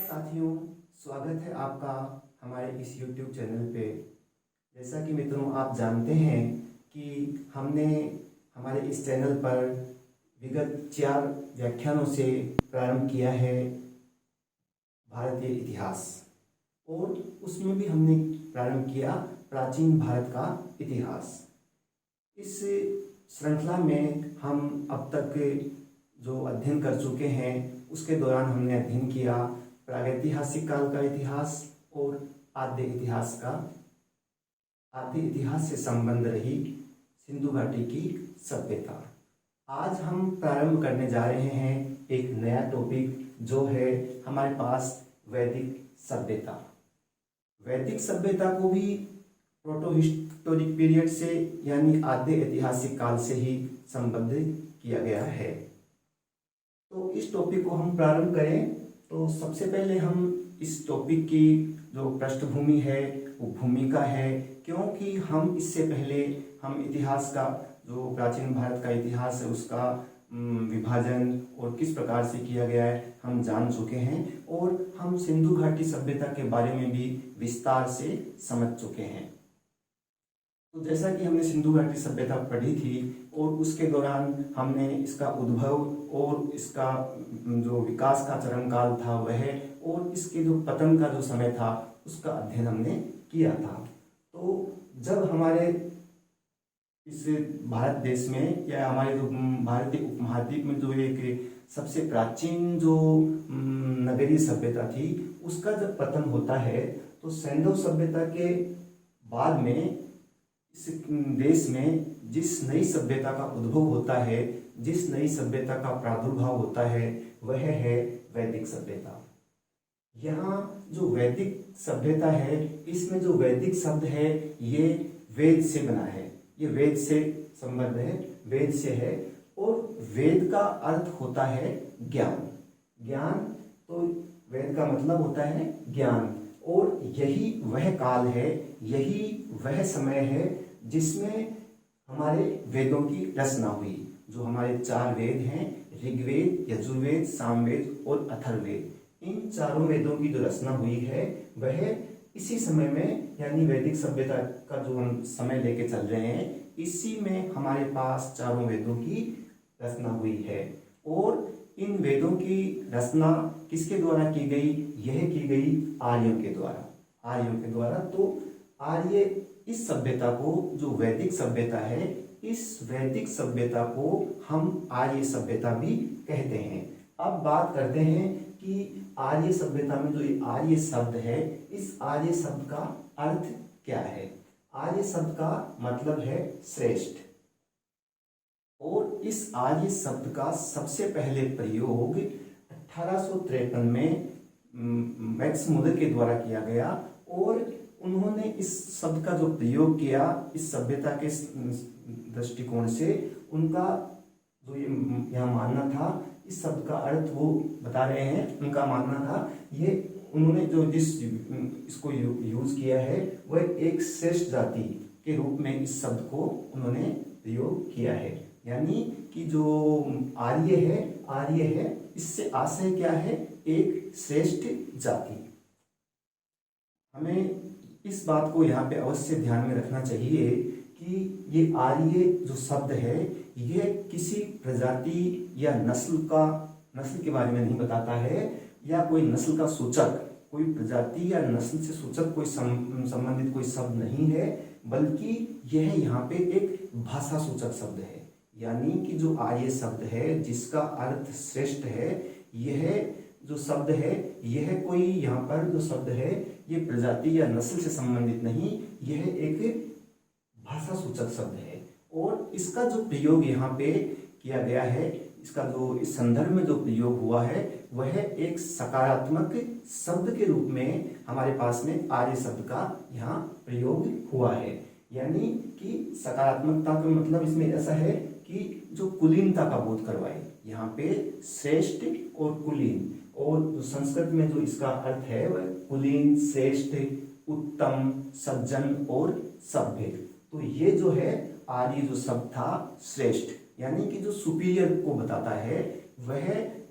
साथियों, स्वागत है आपका हमारे इस YouTube चैनल पे। जैसा कि मित्रों आप जानते हैं कि हमने हमारे इस चैनल पर विगत 4 व्याख्यानों से प्रारंभ किया है भारतीय इतिहास, और उसमें भी हमने प्रारंभ किया प्राचीन भारत का इतिहास। इस श्रृंखला में हम अब तक जो अध्ययन कर चुके हैं उसके दौरान हमने अध्ययन किया प्रागैतिहासिक काल का इतिहास और आद्य इतिहास से संबंध रही सिंधु घाटी की सभ्यता। आज हम प्रारंभ करने जा रहे हैं एक नया टॉपिक, जो है हमारे पास वैदिक सभ्यता। वैदिक सभ्यता को भी प्रोटो हिस्टोरिक पीरियड से यानी आद्य ऐतिहासिक काल से ही संबंधित किया गया है। तो इस टॉपिक को हम प्रारंभ करें तो सबसे पहले हम इस टॉपिक की जो पृष्ठभूमि है वो भूमिका है, क्योंकि हम इससे पहले हम इतिहास का जो प्राचीन भारत का इतिहास है उसका विभाजन और किस प्रकार से किया गया है हम जान चुके हैं, और हम सिंधु घाटी सभ्यता के बारे में भी विस्तार से समझ चुके हैं। तो जैसा कि हमने सिंधु घाटी सभ्यता पढ़ी थी और उसके दौरान हमने इसका उद्भव और इसका जो विकास का चरम काल था वह, और इसके जो पतन का जो समय था उसका अध्ययन हमने किया था। तो जब हमारे इस भारत देश में या हमारे जो भारतीय उपमहाद्वीप में जो एक सबसे प्राचीन जो नगरीय सभ्यता थी उसका जब पतन होता है तो सैंधव सभ्यता के बाद में इस देश में जिस नई सभ्यता का उद्भव होता है, जिस नई सभ्यता का प्रादुर्भाव होता है वह है वैदिक सभ्यता। यहाँ जो वैदिक सभ्यता है इसमें जो वैदिक शब्द है ये वेद से बना है, ये वेद से संबद्ध है, वेद से है, और वेद का अर्थ होता है ज्ञान। ज्ञान तो वेद का मतलब होता है ज्ञान, और यही वह काल है, यही वह समय है जिसमें हमारे वेदों की रचना हुई। जो हमारे 4 वेद हैं, ऋग्वेद, यजुर्वेद, सामवेद और अथर्ववेद, इन चारों वेदों की जो रचना हुई है वह इसी समय में यानी वैदिक सभ्यता का जो हम समय लेके चल रहे हैं इसी में हमारे पास चारों वेदों की रचना हुई है। और इन वेदों की रचना किसके द्वारा की गई? यह की गई आर्यों के द्वारा, आर्यों के द्वारा। तो आर्य इस सभ्यता को जो वैदिक सभ्यता है, इस वैदिक सभ्यता को हम आर्य सभ्यता भी कहते हैं। अब बात करते हैं कि आर्य सभ्यता में जो ये आर्य शब्द है, इस आर्य शब्द का अर्थ क्या है? आर्य शब्द का मतलब है श्रेष्ठ, और इस आर्य शब्द का सबसे पहले प्रयोग 1853 में मैक्स मुलर के द्वारा किया गया, और उन्होंने इस शब्द का जो प्रयोग किया इस सभ्यता के दृष्टिकोण से, उनका जो ये यहाँ मानना था, इस शब्द का अर्थ वो बता रहे हैं, उनका मानना था ये उन्होंने जो इसको यूज किया है वह एक श्रेष्ठ जाति के रूप में इस शब्द को उन्होंने प्रयोग किया है। यानी कि जो आर्य है इससे आशय क्या है? एक श्रेष्ठ जाति। हमें इस बात को यहाँ पे अवश्य ध्यान में रखना चाहिए कि ये आर्य जो शब्द है यह किसी प्रजाति या नस्ल के बारे में नहीं बताता है, या कोई नस्ल का सूचक, कोई प्रजाति या नस्ल से सूचक कोई संबंधित कोई शब्द नहीं है, बल्कि यह यहाँ पे एक भाषा सूचक शब्द है। यानी कि जो आर्य शब्द है जिसका अर्थ श्रेष्ठ है, यह जो शब्द है यह कोई यहाँ पर जो शब्द है ये प्रजाति या नस्ल से संबंधित नहीं, यह एक भाषा सूचक शब्द है। और इसका जो प्रयोग यहाँ पे किया गया है, इसका जो इस संदर्भ में जो प्रयोग हुआ है वह एक सकारात्मक शब्द के रूप में हमारे पास में आर्य शब्द का यहाँ प्रयोग हुआ है। यानी कि सकारात्मकता का मतलब इसमें ऐसा है कि जो कुलीनता का बोध करवाए, यहाँ पे श्रेष्ठ और कुलीन, और जो संस्कृत में जो इसका अर्थ है वह कुलीन, श्रेष्ठ, उत्तम, सज्जन और सभ्य। तो ये जो है आर्य जो शब्द था श्रेष्ठ, यानी कि जो सुपीरियर को बताता है, वह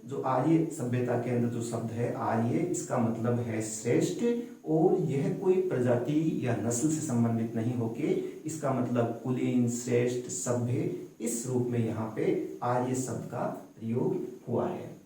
जो आर्य सभ्यता के अंदर जो शब्द है आर्य, इसका मतलब है श्रेष्ठ, और यह कोई प्रजाति या नस्ल से संबंधित नहीं होके इसका मतलब कुलीन, श्रेष्ठ, सभ्य, इस रूप में यहाँ पे आर्य शब्द का प्रयोग हुआ है।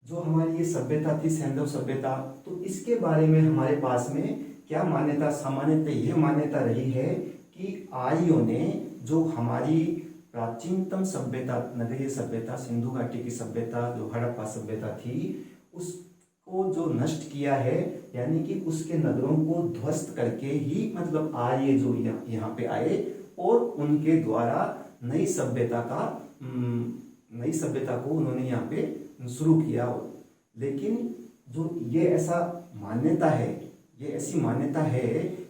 जो हमारी ये सभ्यता थी सैंधव सभ्यता, तो इसके बारे में हमारे पास में क्या मान्यता, सामान्यतः यह मान्यता रही है कि आर्यों ने जो हमारी प्राचीनतम सभ्यता, नगरीय सभ्यता, सिंधु घाटी की सभ्यता, जो हड़प्पा सभ्यता थी, उसको जो नष्ट किया है, यानी कि उसके नगरों को ध्वस्त करके ही मतलब आर्य जो यहाँ पे आए और उनके द्वारा नई सभ्यता को उन्होंने यहाँ पे शुरू किया। लेकिन जो ये ऐसा मान्यता है, ये ऐसी मान्यता है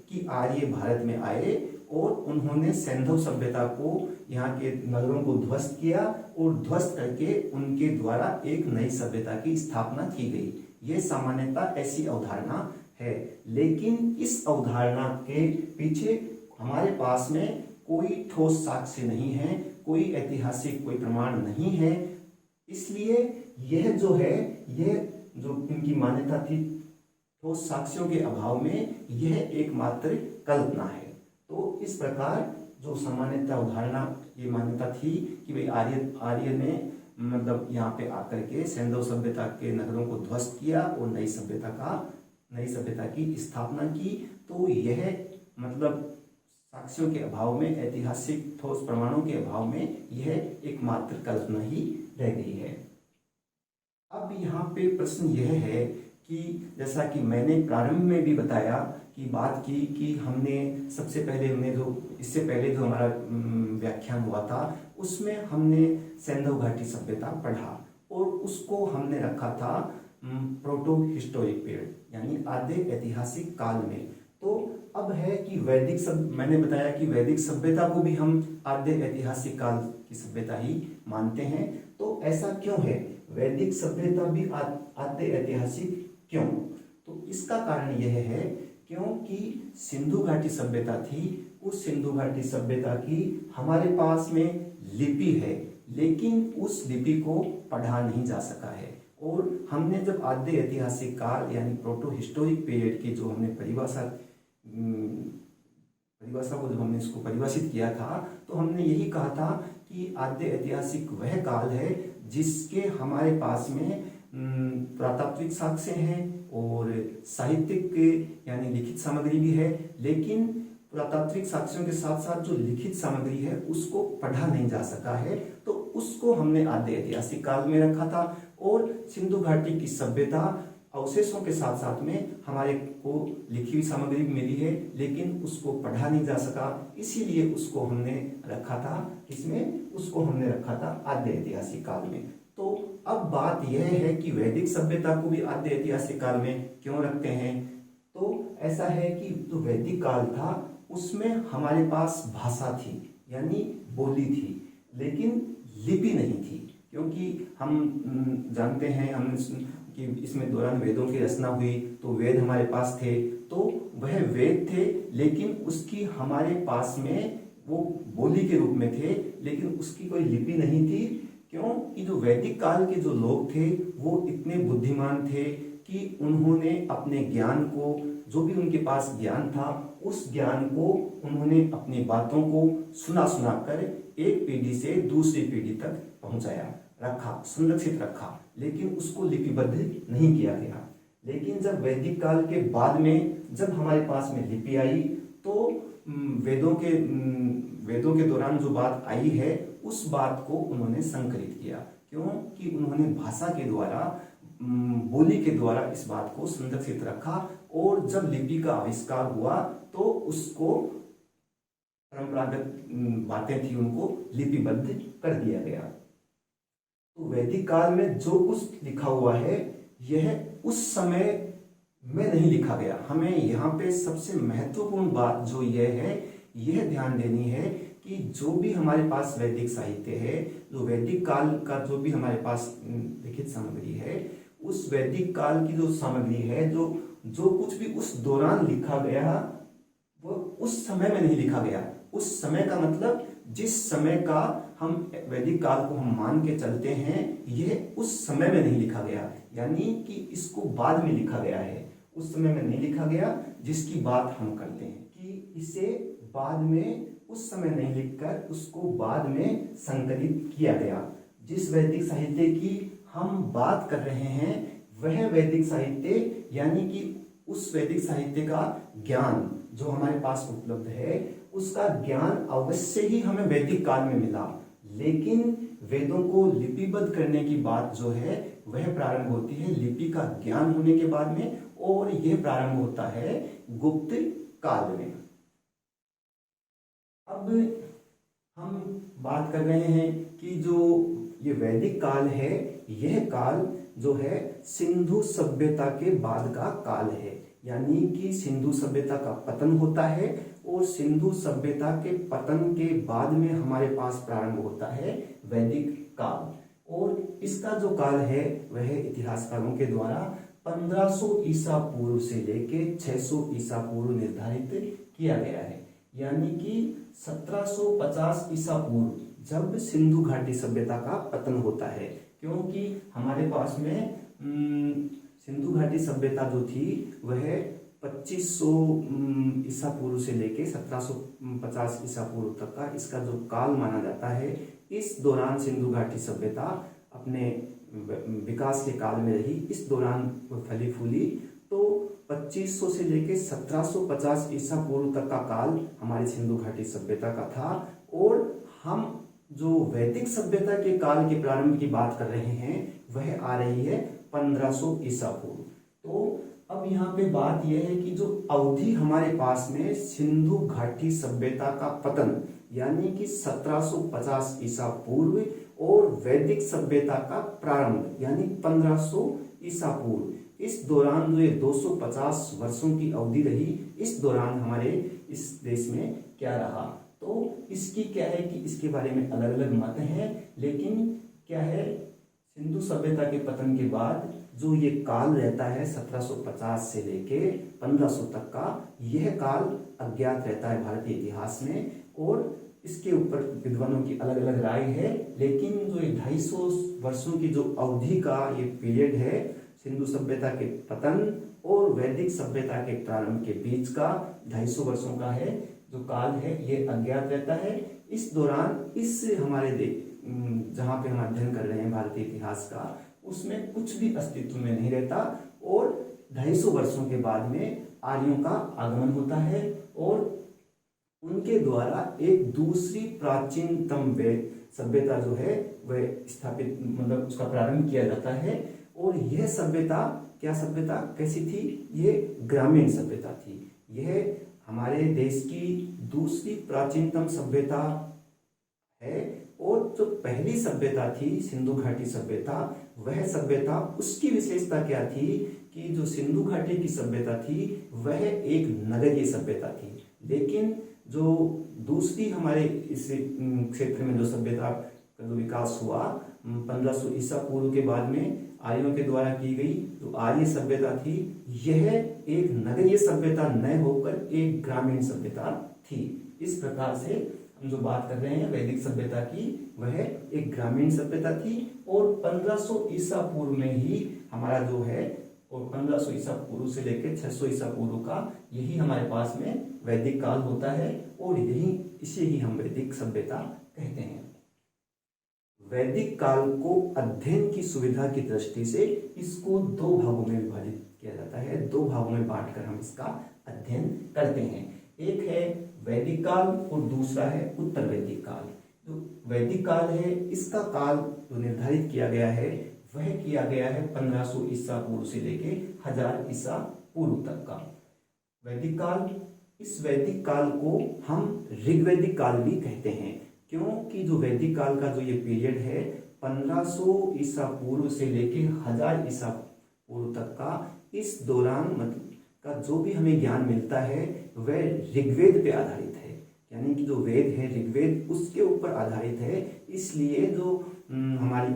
कि आर्य भारत में आए और उन्होंने सैंधव सभ्यता को, यहाँ के नगरों को ध्वस्त किया और ध्वस्त करके उनके द्वारा एक नई सभ्यता की स्थापना की गई। ये सामान्यता ऐसी अवधारणा है, लेकिन इस अवधारणा के पीछे हमारे पास में कोई ठोस साक्ष्य नहीं है, कोई ऐतिहासिक कोई प्रमाण नहीं है। इसलिए यह जो है, यह जो इनकी मान्यता थी, ठोस साक्ष्यों के अभाव में यह एकमात्र कल्पना है। तो इस प्रकार जो सामान्यता अवधारणा, ये मान्यता थी कि भाई आर्य ने मतलब यहाँ पे आकर के सैंधव सभ्यता के नगरों को ध्वस्त किया और नई सभ्यता की स्थापना की। तो यह मतलब साक्ष्यों के अभाव में, ऐतिहासिक ठोस प्रमाणों के अभाव में यह एकमात्र कल्पना ही रह गई है। अब यहाँ पे प्रश्न यह है कि जैसा कि मैंने प्रारंभ में भी बताया कि बात की कि हमने सबसे पहले इससे पहले जो हमारा व्याख्यान हुआ था उसमें हमने सैंधव घाटी सभ्यता पढ़ा और उसको हमने रखा था प्रोटो हिस्टोरिक पीरियड, यानी आद्य ऐतिहासिक काल में। तो अब है कि मैंने बताया कि वैदिक सभ्यता को भी हम आद्य ऐतिहासिक काल की सभ्यता ही मानते हैं। तो ऐसा क्यों है, वैदिक सभ्यता भी आद्य ऐतिहासिक क्यों? तो इसका कारण यह है क्योंकि सिंधु घाटी सभ्यता थी, उस सिंधु घाटी सभ्यता की हमारे पास में लिपि है, लेकिन उस लिपि को पढ़ा नहीं जा सका है। और हमने जब आद्य ऐतिहासिक काल यानी प्रोटो हिस्टोरिक पीरियड की जो हमने परिभाषा को जब हमने इसको परिभाषित किया था, तो हमने यही कहा था कि आद्य ऐतिहासिक वह काल है जिसके हमारे पास में पुरातात्विक साक्ष्य हैं और साहित्यिक यानी लिखित सामग्री भी है, लेकिन पुरातात्विक साक्ष्यों के साथ साथ जो लिखित सामग्री है उसको पढ़ा नहीं जा सका है। तो उसको हमने आद्य ऐतिहासिक काल में रखा था। और सिंधु घाटी की सभ्यता अवशेषों के साथ साथ में हमारे को लिखी हुई सामग्री भी मिली है, लेकिन उसको पढ़ा नहीं जा सका, इसीलिए उसको हमने रखा था किसमें, उसको हमने रखा था आद्य ऐतिहासिक काल में। तो अब बात यह है कि वैदिक सभ्यता को भी आद्य ऐतिहासिक काल में क्यों रखते हैं? तो ऐसा है कि जो वैदिक काल था उसमें हमारे पास भाषा थी, यानी बोली थी, लेकिन लिपि नहीं थी। क्योंकि हम जानते हैं कि इसमें दौरान वेदों की रचना हुई, तो वेद हमारे पास थे, तो वह वेद थे, लेकिन उसकी हमारे पास में वो बोली के रूप में थे, लेकिन उसकी कोई लिपि नहीं थी। क्यों कि जो वैदिक काल के जो लोग थे वो इतने बुद्धिमान थे कि उन्होंने अपने ज्ञान को, जो भी उनके पास ज्ञान था, उस ज्ञान को उन्होंने अपनी बातों को सुना कर एक पीढ़ी से दूसरी पीढ़ी तक पहुंचाया, रखा, संरक्षित रखा, लेकिन उसको लिपिबद्ध नहीं किया गया। लेकिन जब वैदिक काल के बाद में जब हमारे पास में लिपि आई, तो वेदों के दौरान जो बात आई है उस बात को उन्होंने संकलित किया। क्यों कि उन्होंने भाषा के द्वारा, बोली के द्वारा इस बात को संरक्षित रखा, और जब लिपि का आविष्कार हुआ तो उसको परंपरागत बातें थी उनको लिपिबद्ध कर दिया गया। तो वैदिक काल में जो कुछ लिखा हुआ है यह उस समय में नहीं लिखा गया। हमें यहाँ पे सबसे महत्वपूर्ण बात जो यह है, यह ध्यान देनी है कि जो भी हमारे पास वैदिक साहित्य है, जो वैदिक काल का जो भी हमारे पास लिखित सामग्री है, उस वैदिक काल की जो सामग्री है, जो कुछ भी उस दौरान लिखा गया वो उस समय में नहीं लिखा गया। उस समय का मतलब जिस समय का हम वैदिक काल को हम मान के चलते हैं, यह उस समय में नहीं लिखा गया, यानी कि इसको बाद में लिखा गया है, उस समय में नहीं लिखा गया जिसकी बात हम करते हैं कि इसे बाद में, उस समय नहीं लिखकर उसको बाद में संकलित किया गया। जिस वैदिक साहित्य की हम बात कर रहे हैं वह वैदिक साहित्य, यानी कि उस वैदिक साहित्य का ज्ञान जो हमारे पास उपलब्ध है, उसका ज्ञान अवश्य ही हमें वैदिक काल में मिला, लेकिन वेदों को लिपिबद्ध करने की बात जो है वह प्रारंभ होती है लिपि का ज्ञान होने के बाद में, और यह प्रारंभ होता है गुप्त काल में। अब हम बात कर रहे हैं कि जो ये वैदिक काल है, यह काल जो है सिंधु सभ्यता के बाद का काल है, यानी कि सिंधु सभ्यता का पतन होता है और सिंधु सभ्यता के पतन के बाद में हमारे पास प्रारंभ होता है वैदिक काल। और इसका जो काल है वह इतिहासकारों के द्वारा 1500 ईसा पूर्व से लेके 600 ईसा पूर्व निर्धारित किया गया है, यानी कि 1750 ईसा पूर्व जब सिंधु घाटी सभ्यता का पतन होता है, क्योंकि हमारे पास में सिंधु घाटी सभ्यता जो थी वह 2500 ईसा पूर्व से लेके 1750 ईसा पूर्व तक का इसका जो काल माना जाता है। इस दौरान सिंधु घाटी सभ्यता अपने विकास के काल में रही, इस दौरान फली फूली। तो 2500 से लेके 1750 ईसा पूर्व तक का काल हमारी सिंधु घाटी सभ्यता का था, और हम जो वैदिक सभ्यता के काल के प्रारंभ की बात कर रहे हैं वह आ रही है 1500 ईसा पूर्व। तो अब यहाँ पे बात यह है कि जो अवधि हमारे पास में सिंधु घाटी सभ्यता का पतन, यानी कि 1750 ईसा पूर्व, और वैदिक सभ्यता का प्रारंभ यानी 1500 ईसा पूर्व, इस दौरान जो ये 250 वर्षों की अवधि रही, इस दौरान हमारे इस देश में क्या रहा। तो इसकी क्या है कि इसके बारे में अलग अलग मत हैं, लेकिन क्या है, सिंधु सभ्यता के पतन के बाद जो ये काल रहता है 1750 से लेके 1500 तक का, यह काल अज्ञात रहता है भारतीय इतिहास में, और इसके ऊपर विद्वानों की अलग अलग राय है। लेकिन जो 250 वर्षों की जो अवधि का ये पीरियड है सिंधु सभ्यता के पतन और वैदिक सभ्यता के प्रारंभ के बीच का 250 वर्षों का है जो काल है, ये अज्ञात रहता है। इस दौरान इस हमारे जहाँ पे हम अध्ययन कर रहे हैं भारतीय इतिहास का, उसमें कुछ भी अस्तित्व में नहीं रहता, और 250 वर्षों के बाद में आर्यों का आगमन होता है और उनके द्वारा एक दूसरी प्राचीनतम सभ्यता जो है वह स्थापित, मतलब उसका प्रारंभ किया जाता है। और यह सभ्यता क्या सभ्यता कैसी थी, ये ग्रामीण सभ्यता थी। यह हमारे देश की दूसरी प्राचीनतम सभ्यता है, और जो पहली सभ्यता थी सिंधु घाटी सभ्यता, वह सभ्यता उसकी विशेषता क्या थी कि जो सिंधु घाटी की सभ्यता थी वह एक नगरीय सभ्यता थी, लेकिन जो दूसरी हमारे इस क्षेत्र में जो सभ्यता का जो विकास हुआ 1500 ईसा पूर्व के बाद में आर्यों के द्वारा की गई जो आर्य सभ्यता थी, यह एक नगरीय सभ्यता न होकर एक ग्रामीण सभ्यता थी। इस प्रकार से हम जो बात कर रहे हैं वैदिक सभ्यता की, वह एक ग्रामीण सभ्यता थी, और 1500 ईसा पूर्व में ही हमारा जो है, और 1500 ईसा पूर्व से लेकर 600 ईसा पूर्व का यही हमारे पास में वैदिक काल होता है, और यही इसे ही हम वैदिक सभ्यता कहते हैं। वैदिक काल को अध्ययन की सुविधा की दृष्टि से इसको दो भागों में विभाजित किया जाता है, दो भागों में बांटकर हम इसका अध्ययन करते हैं। एक है वैदिक काल और दूसरा है उत्तर वैदिक काल। जो वैदिक काल है इसका काल जो निर्धारित किया गया है वह किया गया है 1500 ईसा पूर्व से लेके 1000 ईसा पूर्व तक का वैदिक काल। इस वैदिक काल को हम ऋग्वैदिक काल भी कहते हैं, क्योंकि जो वैदिक काल का जो ये पीरियड है 1500 ईसा पूर्व से लेके 1000 ईसा पूर्व तक का, इस दौरान मतलब का जो भी हमें ज्ञान मिलता है वह ऋग्वेद पे आधारित है, यानी कि जो वेद है ऋग्वेद उसके ऊपर आधारित है। इसलिए जो हमारी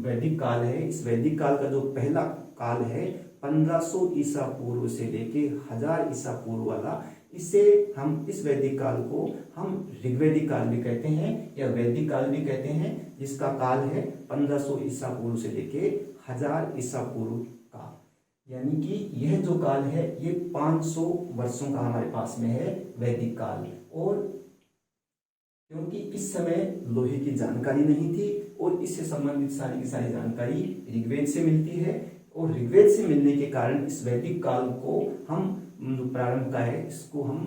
वैदिक काल है, इस वैदिक काल का जो पहला काल है 1500 ईसा पूर्व से लेके 1000 ईसा पूर्व वाला, इसे हम इस वैदिक काल को हम ऋग्वैदिक काल भी कहते हैं या वैदिक काल भी कहते हैं, जिसका काल है 1500 ईसा पूर्व से लेके 1000 ईसा पूर्व का। यानी कि यह जो काल है ये 500 वर्षों का हमारे पास में है वैदिक काल। और क्योंकि इस समय लोहे की जानकारी नहीं थी और इससे संबंधित सारी की सारी जानकारी ऋग्वेद से मिलती है, और ऋग्वेद से मिलने के कारण इस वैदिक काल को हम प्रारंभ का है इसको हम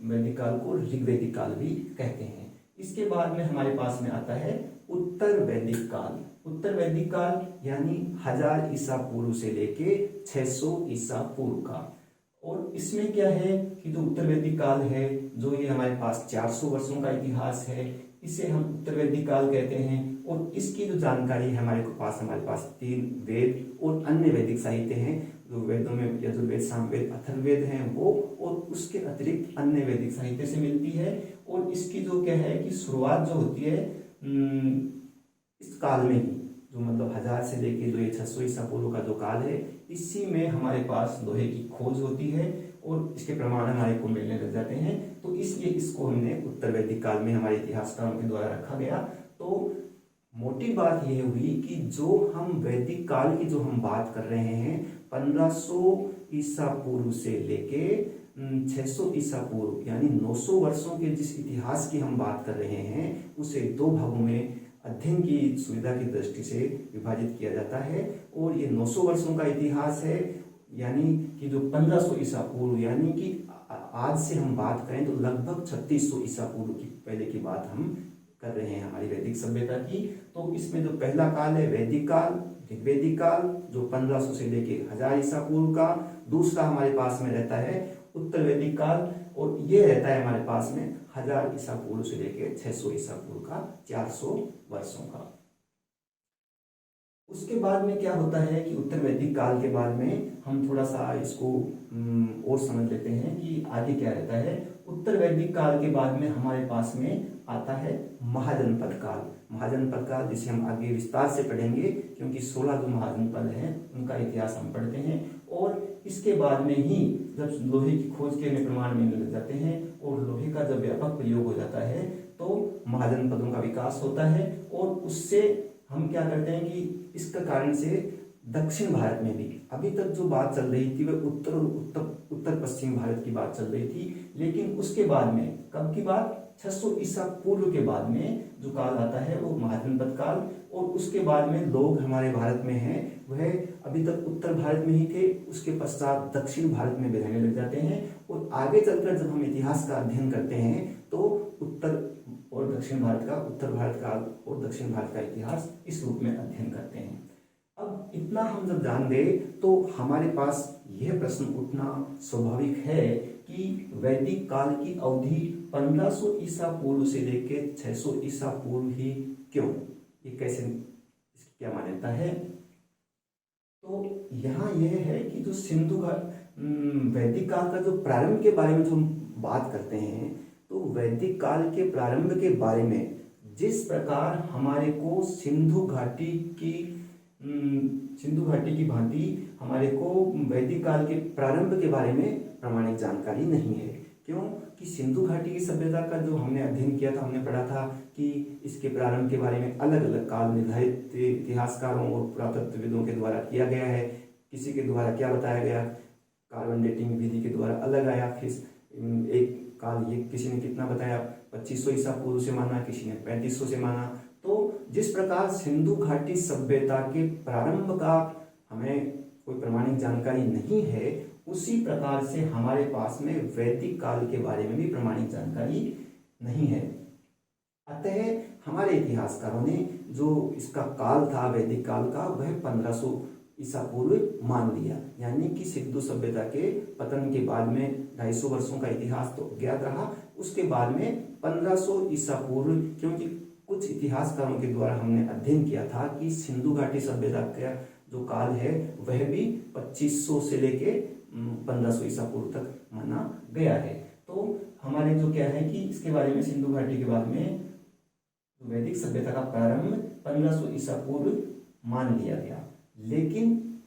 वैदिक काल को ऋग्वैदिक काल भी कहते हैं। इसके बाद में हमारे पास में आता है उत्तर वैदिक काल। उत्तर वैदिक काल यानी 1000 ईसा पूर्व से लेके 600 ईसा पूर्व का। और इसमें क्या है कि जो उत्तर वैदिक काल है, जो ये हमारे पास 400 वर्षों का इतिहास है, इसे हम उत्तर वैदिक काल कहते हैं। और इसकी जो जानकारी है हमारे पास 3 वेद और अन्य वैदिक साहित्य हैं, जो वेदों में यजुर्वेद, सामवेद, अथर्ववेद हैं वो, और उसके अतिरिक्त अन्य वैदिक साहित्य से मिलती है। और इसकी जो क्या है कि शुरुआत जो होती है इस काल में ही, जो मतलब 1000 से लेके जो ये 600 ईसा पूर्व का जो काल है, इसी में हमारे पास लोहे की खोज होती है और इसके प्रमाण हमारे को मिलने लग जाते हैं। तो इसलिए इसको हमने उत्तर वैदिक काल में हमारे इतिहासकारों के द्वारा रखा गया। तो मोटी बात यह हुई कि जो हम वैदिक काल की जो हम बात कर रहे हैं 1500 ईसा पूर्व से लेके 600 ईसा पूर्व यानी 900 वर्षों के जिस इतिहास की हम बात कर रहे हैं, उसे 2 भागों में अध्ययन की सुविधा की दृष्टि से विभाजित किया जाता है। और ये 900 वर्षों का इतिहास है, यानी कि जो 1500 ईसा पूर्व यानी कि आज से हम बात करें तो लगभग 3600 ईसा पूर्व की पहले की बात हम कर रहे हैं हमारी वैदिक सभ्यता की। तो इसमें जो पहला काल है वैदिक काल, ऋग्वैदिक काल, जो 1500 से लेके 1000 ईसा पूर्व का। दूसरा हमारे पास में रहता है उत्तर वैदिक काल, और ये रहता है हमारे पास में 1000 ईसा पूर्व से लेके 600 ईसा पूर्व का, 400 वर्षों का। उसके बाद में क्या होता है कि उत्तर वैदिक काल के बाद में हम थोड़ा सा इसको और समझ लेते हैं कि आगे क्या रहता है। उत्तर वैदिक काल के बाद में हमारे पास में आता है महाजनपद काल। महाजनपद काल जिसे हम आगे विस्तार से पढ़ेंगे, क्योंकि 16 जो महाजनपद हैं उनका इतिहास हम पढ़ते हैं। और इसके बाद में ही जब लोहे की खोज के हमें प्रमाण मिलने लग जाते हैं और लोहे का जब व्यापक प्रयोग हो जाता है तो महाजनपदों का विकास होता है। और उससे हम क्या करते हैं कि इसका कारण से दक्षिण भारत में भी अभी तक जो बात चल रही थी वह उत्तर पश्चिम भारत की बात चल रही थी, लेकिन उसके बाद में कब की बात 600 ईसा पूर्व के बाद में जो काल आता है वो महाजनपद काल। और उसके बाद में लोग हमारे भारत में हैं वह अभी तक उत्तर भारत में ही थे, उसके पश्चात दक्षिण भारत में भी रहने लग जाते हैं। और आगे चलकर जब हम इतिहास का अध्ययन करते हैं तो उत्तर और दक्षिण भारत का, उत्तर भारत का और दक्षिण भारत का इतिहास इस रूप में अध्ययन करते हैं। अब इतना हम जब जान गए तो हमारे पास यह प्रश्न उठना स्वाभाविक है कि वैदिक काल की अवधि 1500 ईसा पूर्व से लेकर 600 ईसा पूर्व ही क्यों, ये कैसे, इसकी क्या मान्यता है। तो यहाँ यह है कि जो सिंधु वैदिक काल का जो प्रारंभ के बारे में जो हम बात करते हैं, तो वैदिक काल के प्रारंभ के बारे में जिस प्रकार हमारे को सिंधु घाटी की भांति हमारे को वैदिक काल के प्रारंभ के बारे में प्रामाणिक जानकारी नहीं है। क्यों कि सिंधु घाटी की सभ्यता का जो हमने अध्ययन किया था, हमने पढ़ा था कि इसके प्रारंभ के बारे में अलग अलग काल निर्धारित इतिहासकारों और पुरातत्वविदों के द्वारा किया गया है। किसी के द्वारा क्या बताया गया, कार्बन डेटिंग विधि के द्वारा अलग आया। फिर एक काल ये किसी ने कितना बताया, 2500 ईसा पूर्व से माना, किसी ने 3500 से माना। तो जिस प्रकार सिंधु घाटी सभ्यता के प्रारंभ का हमें कोई प्रामाणिक जानकारी नहीं है, उसी प्रकार से हमारे पास में वैदिक काल के बारे में भी प्रामाणिक जानकारी नहीं है। अतः हमारे इतिहासकारों ने जो इसका काल था वैदिक काल का, वह 1500 ईसा पूर्व मान लिया। यानी कि सिंधु सभ्यता के पतन के बाद में 250 वर्षों का इतिहास तो ज्ञात रहा, उसके बाद में 1500 ईसा पूर्व, क्योंकि कुछ इतिहासकारों के द्वारा हमने अध्ययन किया था कि सिंधु घाटी सभ्यता का जो काल है वह भी 2500 से लेके 1500 ईसा पूर्व तक माना गया है। तो हमारे जो क्या है कि इसके बारे में सिंधु घाटी के बाद में वैदिक सभ्यता का प्रारंभ 1500 ईसा पूर्व मान लिया गया। लेकिन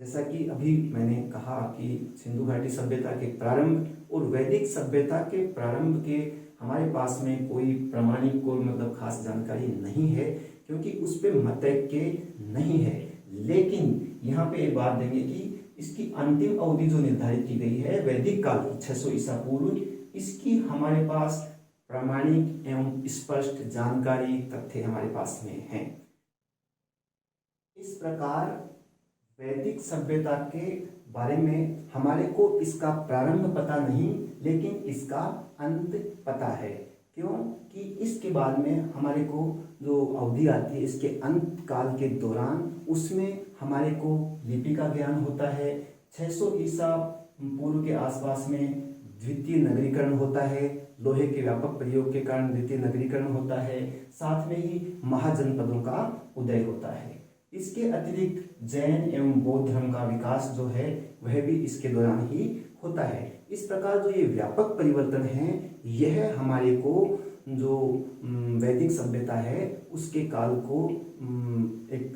जैसा कि अभी मैंने कहा कि सिंधु घाटी सभ्यता के प्रारंभ और वैदिक सभ्यता के प्रारंभ के हमारे पास में कोई प्रमाणिक कोई मतलब खास जानकारी नहीं है, क्योंकि उस पे मतैक्य नहीं है। लेकिन यहाँ पे एक बात देंगे कि इसकी अंतिम अवधि जो निर्धारित की गई है वैदिक काल की 600 ईसा पूर्व, इसकी हमारे पास प्रामाणिक एवं स्पष्ट जानकारी तथ्य हमारे पास में है। इस प्रकार वैदिक सभ्यता के बारे में हमारे को इसका प्रारंभ पता नहीं, लेकिन इसका अंत पता है। क्यों कि इसके बाद में हमारे को जो अवधि आती है इसके अंत काल के दौरान, उसमें हमारे को लिपि का ज्ञान होता है। 600 ईसा पूर्व के आसपास में द्वितीय नगरीकरण होता है, लोहे के व्यापक प्रयोग के कारण द्वितीय नगरीकरण होता है, साथ में ही महाजनपदों का उदय होता है। इसके अतिरिक्त जैन एवं बौद्ध धर्म का विकास जो है वह भी इसके दौरान ही होता है। इस प्रकार जो ये व्यापक परिवर्तन है, यह हमारे को जो वैदिक सभ्यता है उसके काल को एक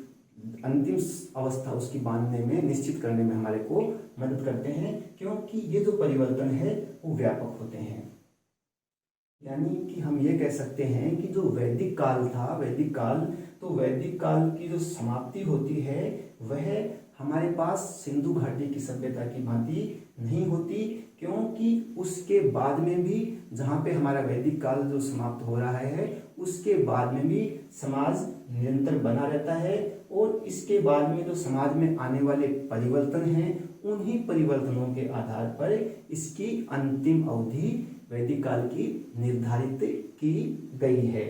अंतिम अवस्था उसकी बांधने में, निश्चित करने में हमारे को मदद करते हैं, क्योंकि ये जो परिवर्तन है वो व्यापक होते हैं। यानी कि हम ये कह सकते हैं कि जो वैदिक काल था, वैदिक काल की जो समाप्ति होती है वह हमारे पास सिंधु घाटी की सभ्यता की भांति नहीं होती, क्योंकि उसके बाद में भी जहाँ पे हमारा वैदिक काल जो समाप्त हो रहा है उसके बाद में भी समाज निरंतर बना रहता है, और इसके बाद में जो समाज में आने वाले परिवर्तन हैं उन्हीं परिवर्तनों के आधार पर इसकी अंतिम अवधि वैदिक काल की निर्धारित की गई है।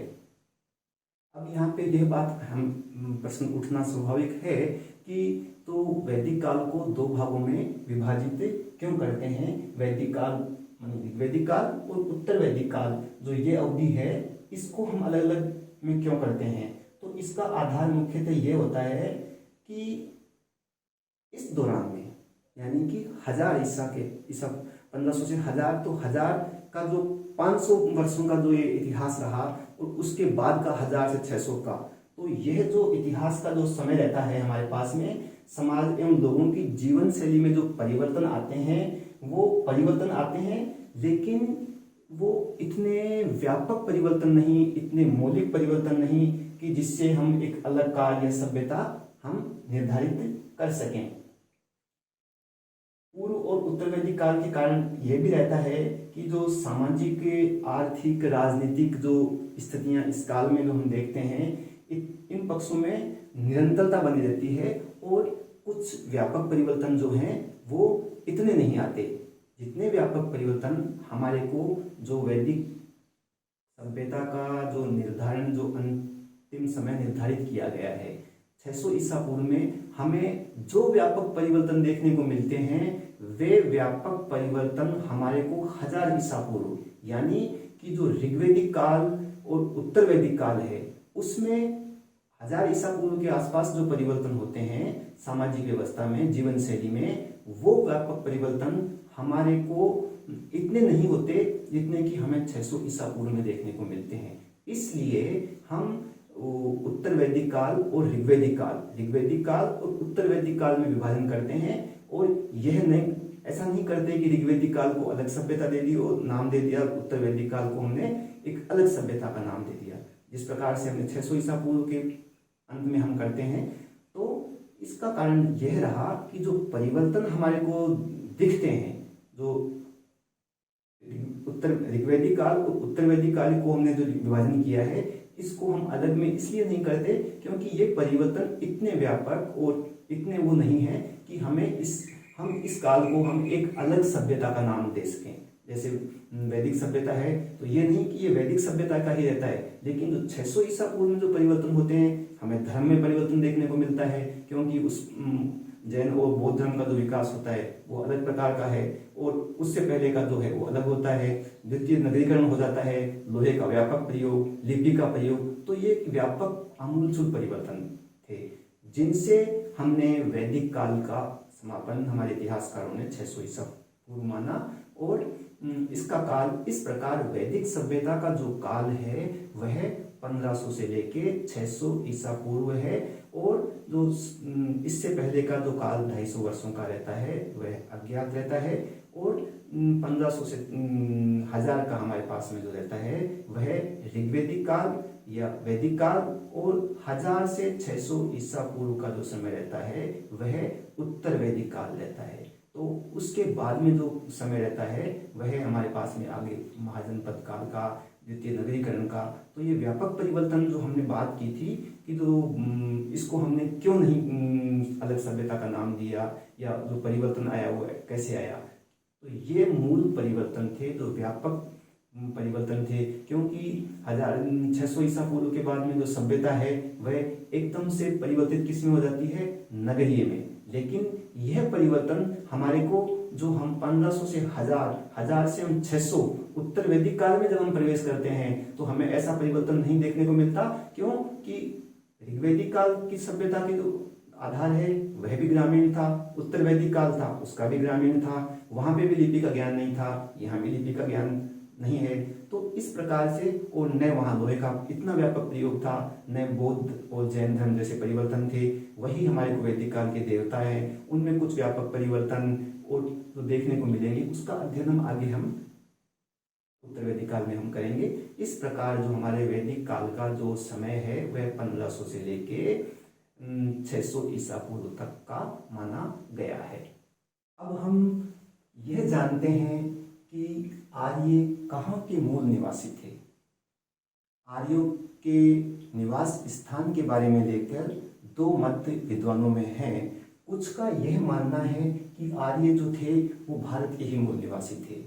अब यहाँ पे यह बात हम प्रश्न उठना स्वाभाविक है कि तो वैदिक काल को दो भागों में विभाजित क्यों करते हैं? वैदिक काल और उत्तर वैदिक काल, जो ये अवधि है इसको हम अलग अलग में क्यों करते हैं? तो इसका आधार मुख्यतः ये होता है कि इस दौरान में, यानी कि 1000 ईसा 1500 से 1000, तो 1000 का जो 500 वर्षों का जो ये इतिहास रहा और उसके बाद का 1000 से 600 का, तो यह जो इतिहास का जो समय रहता है हमारे पास में, समाज एवं लोगों की जीवन शैली में जो परिवर्तन आते हैं वो परिवर्तन आते हैं, लेकिन वो इतने व्यापक परिवर्तन नहीं, इतने मौलिक परिवर्तन नहीं कि जिससे हम एक अलग काल या सभ्यता हम निर्धारित कर सकें। पूर्व और उत्तर वैदिक काल के कारण यह भी रहता है कि जो सामाजिक, आर्थिक, राजनीतिक जो स्थितियां इस काल में जो हम देखते हैं, इन पक्षों में निरंतरता बनी रहती है, और कुछ व्यापक परिवर्तन जो हैं वो इतने नहीं आते जितने व्यापक परिवर्तन हमारे को जो वैदिक सभ्यता का जो निर्धारण, जो अंतिम समय निर्धारित किया गया है 600 ईसा पूर्व में, हमें जो व्यापक परिवर्तन देखने को मिलते हैं वे व्यापक परिवर्तन हमारे को 1000 ईसा पूर्व, यानी कि जो ऋग्वैदिक काल और उत्तर वैदिक काल है उसमें 1000 ईसा पूर्व के आसपास जो परिवर्तन होते हैं सामाजिक व्यवस्था में, जीवन शैली में, वो व्यापक परिवर्तन हमारे को इतने नहीं होते जितने कि हमें 600 ईसा पूर्व में देखने को मिलते हैं। इसलिए हम उत्तर वैदिक काल और ऋग्वैदिक काल और उत्तर वैदिक काल में विभाजन करते हैं, और यह नहीं, ऐसा नहीं करते कि ऋग्वैदिक काल को अलग सभ्यता दे दी और नाम दे दिया, उत्तर वैदिक काल को हमने एक अलग सभ्यता का नाम दे दिया, जिस प्रकार से हमने 600 ईसा पूर्व के अंत में हम करते हैं। तो इसका कारण यह रहा कि जो परिवर्तन हमारे को दिखते हैं, जो उत्तर ऋग्वैदिक काल और उत्तर वैदिक काल को हमने जो विभाजन किया है, इसको हम अलग में इसलिए नहीं करते क्योंकि ये परिवर्तन इतने व्यापक और इतने वो नहीं है कि हम इस काल को हम एक अलग सभ्यता का नाम दे सकें। जैसे वैदिक सभ्यता है तो ये नहीं कि ये वैदिक सभ्यता का ही रहता है, लेकिन जो 600 ईसा पूर्व में जो परिवर्तन होते हैं, हमें धर्म में परिवर्तन देखने को मिलता है, क्योंकि उस जैन और बौद्ध धर्म का जो विकास होता है वो अलग प्रकार का है, और उससे पहले का जो है वो अलग होता है। द्वितीय नगरीकरण हो जाता है, लोहे का व्यापक प्रयोग, लिपि का प्रयोग, तो ये व्यापक आमूलचूल परिवर्तन थे जिनसे हमने वैदिक काल का समापन हमारे इतिहासकारों ने 600 ईसा पूर्व माना। और इसका काल, इस प्रकार वैदिक सभ्यता का जो काल है वह 1500 से लेके 600 ईसा पूर्व है, और जो इससे पहले का जो काल 250 वर्षों का रहता है वह अज्ञात रहता है, और 1500 से 1000 का हमारे पास में जो रहता है वह ऋग्वेदिक काल या वैदिक काल, और 1000 से 600 ईसा पूर्व का जो समय रहता है वह उत्तर वैदिक काल रहता है। तो उसके बाद में जो समय रहता है वह हमारे पास में आगे महाजनपद काल का, द्वितीय नगरीकरण का। तो ये व्यापक परिवर्तन जो हमने बात की थी कि जो इसको हमने क्यों नहीं अलग सभ्यता का नाम दिया, या जो परिवर्तन आया वो कैसे आया, तो ये मूल परिवर्तन थे जो व्यापक परिवर्तन थे। क्योंकि 1600 ईसा पूर्व के बाद में जो सभ्यता है वह एकदम से परिवर्तित किस में हो जाती है, नगरीय में। लेकिन यह परिवर्तन हमारे को जो हम 1500 से 1000 से हम 600 उत्तर वैदिक काल में जब हम प्रवेश करते हैं तो हमें ऐसा परिवर्तन नहीं देखने को मिलता। क्यों कि ऋग्वैदिक काल की सभ्यता के जो आधार है वह भी ग्रामीण था, उत्तर वैदिक काल था उसका भी ग्रामीण था, वहां पे भी लिपि का ज्ञान नहीं था, यहाँ भी लिपि का ज्ञान नहीं है। तो इस प्रकार से, और न वहाँ लोहे का इतना व्यापक प्रयोग था, न बौद्ध और जैन धर्म जैसे परिवर्तन थे। वही हमारे को वैदिक काल के देवता हैं, उनमें कुछ व्यापक परिवर्तन और जो देखने को मिलेंगे उसका अध्ययन हम आगे उत्तर वैदिक काल में हम करेंगे। इस प्रकार जो हमारे वैदिक काल का जो समय है वह 1500 से लेके 600 ईसा पूर्व तक का माना गया है। अब हम यह जानते हैं कि आर्य कहाँ के मूल निवासी थे। आर्यों के निवास स्थान के बारे में लेकर दो मत विद्वानों में हैं। कुछ का यह मानना है कि आर्य जो थे वो भारत के ही मूल निवासी थे,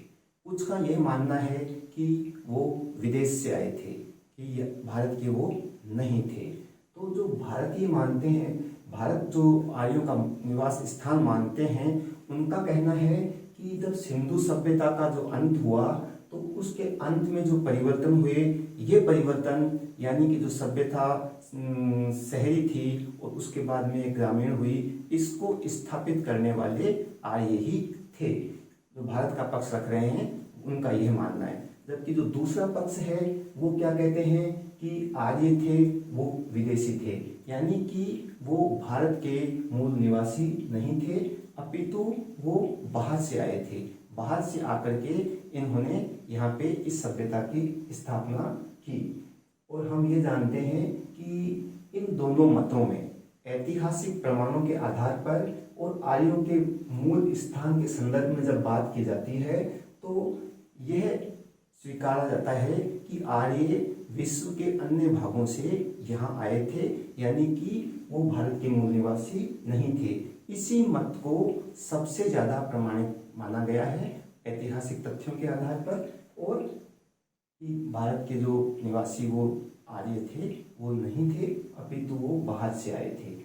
कुछ का यह मानना है कि वो विदेश से आए थे, कि भारत के वो नहीं थे। तो जो भारतीय मानते हैं, भारत जो आर्यों का निवास स्थान मानते हैं, उनका कहना है कि जब सिंधु सभ्यता का जो अंत हुआ तो उसके अंत में जो परिवर्तन हुए, ये परिवर्तन यानी कि जो सभ्यता शहरी थी और उसके बाद में ग्रामीण हुई, इसको स्थापित करने वाले आर्य ही थे। जो भारत का पक्ष रख रहे हैं उनका यह मानना है। जबकि जो दूसरा पक्ष है वो क्या कहते हैं कि आर्य थे वो विदेशी थे, यानी कि वो भारत के मूल निवासी नहीं थे, अपितु वो बाहर से आए थे। बाहर से आकर के इन्होंने यहाँ पे इस सभ्यता की स्थापना की। और हम ये जानते हैं कि इन दोनों मतों में ऐतिहासिक प्रमाणों के आधार पर और आर्यों के मूल स्थान के संदर्भ में जब बात की जाती है तो यह स्वीकारा जाता है कि आर्य विश्व के अन्य भागों से यहाँ आए थे, यानी कि वो भारत के मूल निवासी नहीं थे। इसी मत को सबसे ज़्यादा प्रमाणित माना गया है ऐतिहासिक तथ्यों के आधार पर, और कि भारत के जो निवासी वो आर्य थे वो नहीं थे, अपितु वो बाहर से आए थे।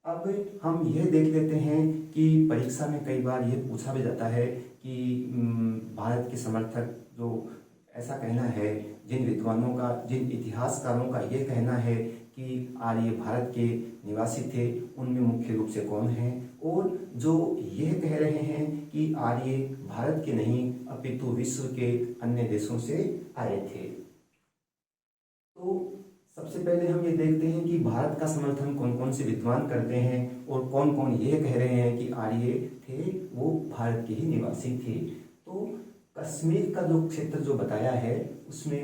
अब हम यह देख लेते हैं कि परीक्षा में कई बार ये पूछा भी जाता है कि भारत के समर्थक जो ऐसा कहना है, जिन विद्वानों का, जिन इतिहासकारों का ये कहना है कि आर्य भारत के निवासी थे, उनमें मुख्य रूप से कौन हैं, और जो यह कह रहे हैं कि आर्य भारत के नहीं अपितु विश्व के अन्य देशों से आए थे। तो सबसे पहले हम ये देखते हैं कि भारत का समर्थन कौन कौन से विद्वान करते हैं और कौन कौन ये कह रहे हैं कि आर्य थे वो भारत के ही निवासी थे। तो कश्मीर का जो क्षेत्र जो बताया है उसमें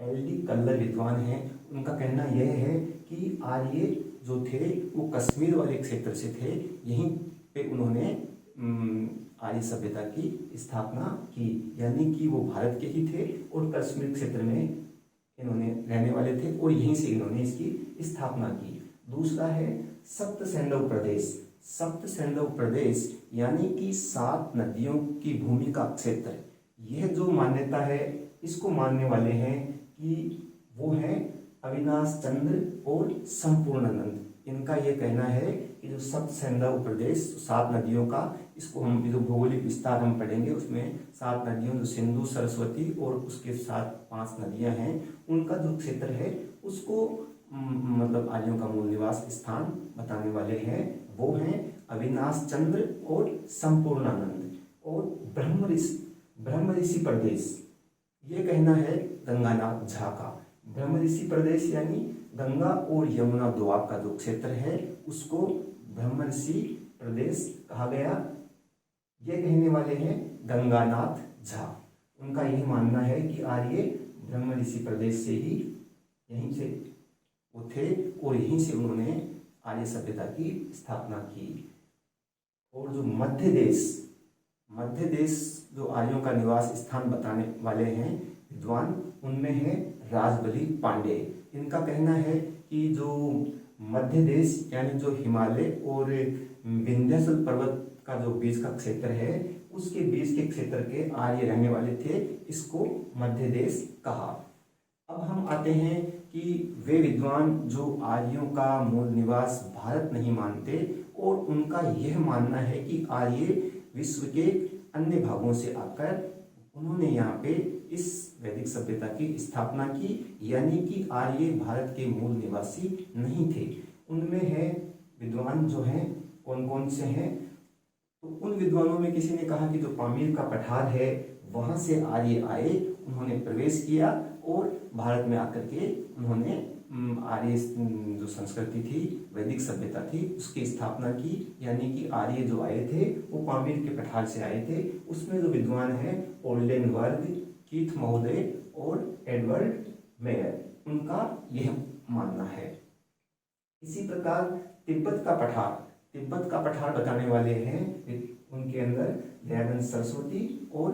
एल.डी. कल्लर विद्वान हैं, उनका कहना यह है कि आर्य जो थे वो कश्मीर वाले क्षेत्र से थे, यहीं पे उन्होंने आर्य सभ्यता की स्थापना की, यानी कि वो भारत के ही थे और कश्मीर क्षेत्र में इन्होंने रहने वाले थे और यहीं से इन्होंने इसकी स्थापना की। दूसरा है सप्त सैंधव प्रदेश। सप्त सैंधव प्रदेश यानी कि 7 नदियों की भूमि का क्षेत्र। यह जो मान्यता है इसको मानने वाले हैं कि वो हैं अविनाश चंद्र और संपूर्णानंद। इनका यह कहना है कि जो सप्त सैंधव प्रदेश 7 नदियों का, इसको हम जो भौगोलिक विस्तार हम पढ़ेंगे उसमें 7 नदियों जो सिंधु, सरस्वती और उसके साथ 5 नदियां हैं, उनका जो क्षेत्र है उसको मतलब आर्यों का मूल निवास स्थान बताने वाले हैं। वो हैं अविनाश चंद्र और संपूर्णानंद। और ब्रह्म ऋषि प्रदेश, ये कहना है गंगानाथ झा का। ब्रह्म ऋषि प्रदेश यानी गंगा और यमुना दोआब का जो क्षेत्र है उसको ब्रह्म ऋषि प्रदेश कहा गया। ये कहने वाले हैं गंगानाथ झा। उनका यही मानना है कि आर्य ब्रह्म ऋषि प्रदेश से ही यहीं से वो थे और यहीं से उन्होंने आर्य सभ्यता की स्थापना की। और जो मध्य देश जो आर्यों का निवास स्थान बताने वाले हैं विद्वान, उनमें है राजबली पांडे। इनका कहना है कि जो मध्य देश यानी जो हिमालय और विंध्याचल पर्वत का जो बीच का क्षेत्र है उसके बीच के क्षेत्र के आर्य रहने वाले थे, इसको मध्य देश कहा। अब हम आते हैं कि वे विद्वान जो आर्यों का मूल निवास भारत नहीं मानते और उनका यह मानना है कि आर्य विश्व के अन्य भागों से आकर उन्होंने यहाँ पे इस वैदिक सभ्यता की स्थापना की, यानी कि आर्य भारत के मूल निवासी नहीं थे। उनमें है विद्वान जो हैं कौन कौन से हैं, तो उन विद्वानों में किसी ने कहा कि जो पामीर का पठार है वहाँ से आर्य आए, उन्होंने प्रवेश किया और भारत में आकर के उन्होंने आर्य जो संस्कृति थी, वैदिक सभ्यता थी, उसकी स्थापना की। यानी कि आर्य जो आए थे वो पामीर के पठार से आए थे। उसमें जो विद्वान हैं ओल्डेनबर्ग, कीथ महोदय और एडवर्ड मेयर, उनका यह मानना है। इसी प्रकार तिब्बत का पठार बताने वाले हैं, उनके अंदर दयानंद सरस्वती और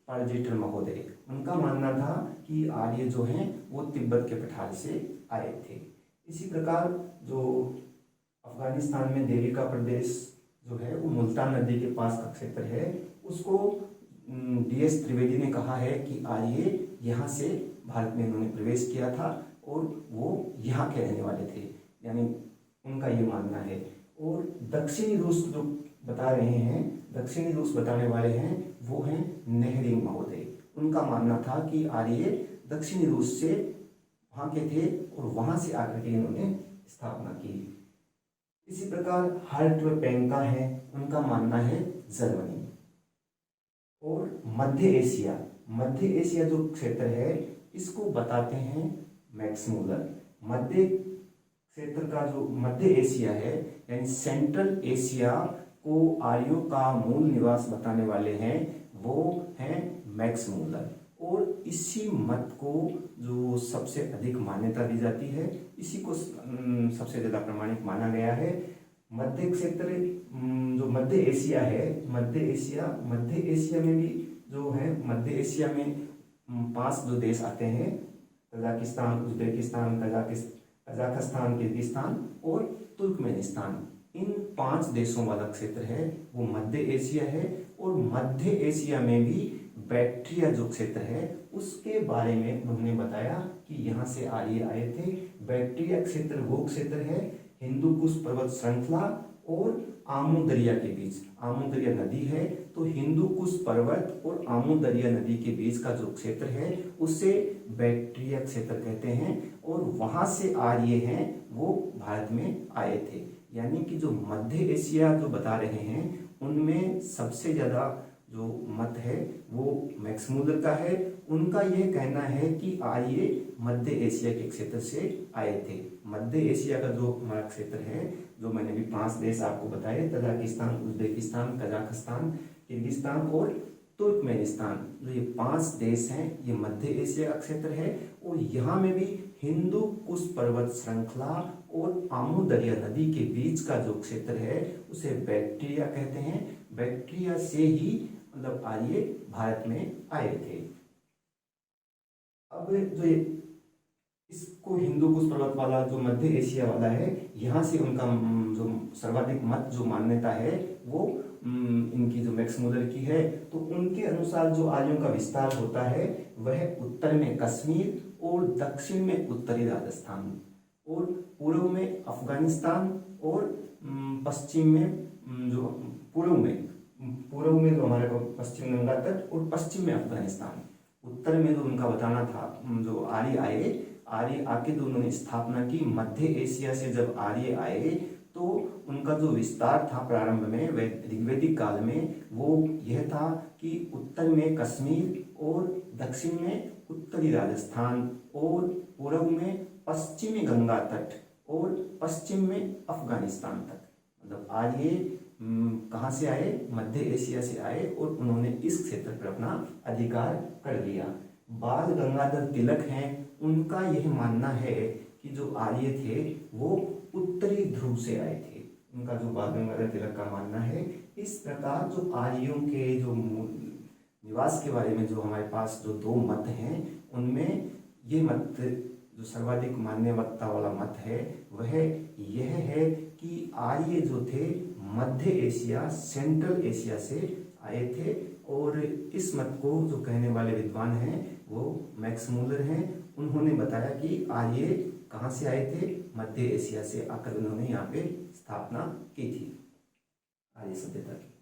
पालजेठर महोदय। उनका मानना था कि आर्य जो हैं वो तिब्बत के पठार से आए थे। इसी प्रकार जो अफगानिस्तान में देवी का प्रदेश जो है वो मुल्तान नदी के पास का क्षेत्र है, उसको DS त्रिवेदी ने कहा है कि आर्य यहाँ से भारत में उन्होंने प्रवेश किया था और वो यहाँ के रहने वाले थे, यानी उनका ये मानना है। और दक्षिणी रूस जो बता रहे हैं, दक्षिणी रूस बताने वाले हैं वो हैं नेहरिंग महोदय। उनका मानना था कि आर्य दक्षिणी रूस से वहाँ के थे और वहाँ से आकर के इन्होंने स्थापना की। इसी प्रकार हर्ट पेंका है, उनका मानना है जर्मनी। और मध्य एशिया जो क्षेत्र है इसको बताते हैं मैक्स मूलर। मध्य क्षेत्र का जो मध्य एशिया है यानी सेंट्रल एशिया को आर्यों का मूल निवास बताने वाले हैं वो हैं मैक्स मूलर। और इसी मत को जो सबसे अधिक मान्यता दी जाती है, इसी को सबसे ज़्यादा प्रमाणिक माना गया है। मध्य क्षेत्र जो मध्य एशिया है, मध्य एशिया में भी जो है, मध्य एशिया में 5 जो देश आते हैं, तजाकिस्तान, उज्बेकिस्तान, कजाकिस्तान, किर्गिस्तान और तुर्कमेनिस्तान। इन 5 देशों वाला क्षेत्र है वो मध्य एशिया है। और मध्य एशिया में भी बैक्ट्रिया जो क्षेत्र है उसके बारे में उन्होंने बताया कि यहाँ से आर्य आए थे। बैक्ट्रिया क्षेत्र वो क्षेत्र है हिंदू कुश पर्वत श्रृंखला और आमू दरिया के बीच, आमू दरिया नदी है तो हिंदू कुश पर्वत और आमू दरिया नदी के बीच का जो क्षेत्र है उसे बैक्ट्रिया क्षेत्र कहते हैं। और वहाँ से आर्य हैं वो भारत में आए थे। यानी कि जो मध्य एशिया जो बता रहे हैं उनमें सबसे ज़्यादा जो मत है वो मैक्स मूलर का है। उनका यह कहना है कि आर्य मध्य एशिया के क्षेत्र से आए थे। मध्य एशिया का जो हमारा क्षेत्र है, जो मैंने भी 5 देश आपको बताए, तजाकिस्तान, उज्बेकिस्तान, कजाकिस्तान, किर्गिस्तान और तुर्कमेनिस्तान, जो ये 5 देश हैं ये मध्य एशिया का क्षेत्र है। और यहाँ में भी हिंदू कुश पर्वत श्रृंखला और आमू दरिया नदी के बीच का जो क्षेत्र है उसे बैक्ट्रिया कहते हैं। बैक्ट्रिया से ही मतलब आर्य भारत में आए थे। अब जो इसको हिंदू कुश पर्वत वाला जो मध्य एशिया वाला है, यहाँ से उनका जो सर्वाधिक मत जो मान्यता है वो इनकी जो मैक्स मूलर की है। तो उनके अनुसार जो आर्यों का विस्तार होता है वह उत्तर में कश्मीर और दक्षिण में उत्तरी राजस्थान और पूर्व में अफगानिस्तान और पश्चिम में जो पूर्व में जो हमारे पश्चिम गंगा तट और पश्चिम में अफगानिस्तान। उत्तर में जो उनका बताना था जो आर्य आके जो उन्होंने स्थापना की मध्य एशिया से, जब आर्य आए तो उनका जो विस्तार था प्रारंभ में ऋग्वैदिक काल में वो यह था कि उत्तर में कश्मीर और दक्षिण में उत्तरी राजस्थान और पूर्व में पश्चिमी गंगा तट और पश्चिम में अफगानिस्तान तक। मतलब आर्य कहाँ से आए? मध्य एशिया से आए और उन्होंने इस क्षेत्र पर अपना अधिकार कर लिया। बाल गंगाधर तिलक हैं, उनका यह मानना है कि जो आर्य थे वो उत्तरी ध्रुव से आए थे। उनका जो बाल गंगाधर तिलक का मानना है। इस प्रकार जो आर्यों के जो निवास के बारे में जो हमारे पास जो दो मत हैं, उनमें ये मत जो सर्वाधिक मान्यता वाला मत है वह यह है कि आर्य जो थे मध्य एशिया, सेंट्रल एशिया से आए थे। और इस मत को जो कहने वाले विद्वान हैं वो मैक्स मूलर हैं। उन्होंने बताया कि आर्य कहाँ से आए थे? मध्य एशिया से आकर उन्होंने यहाँ पे स्थापना की थी आर्य सभ्यता की।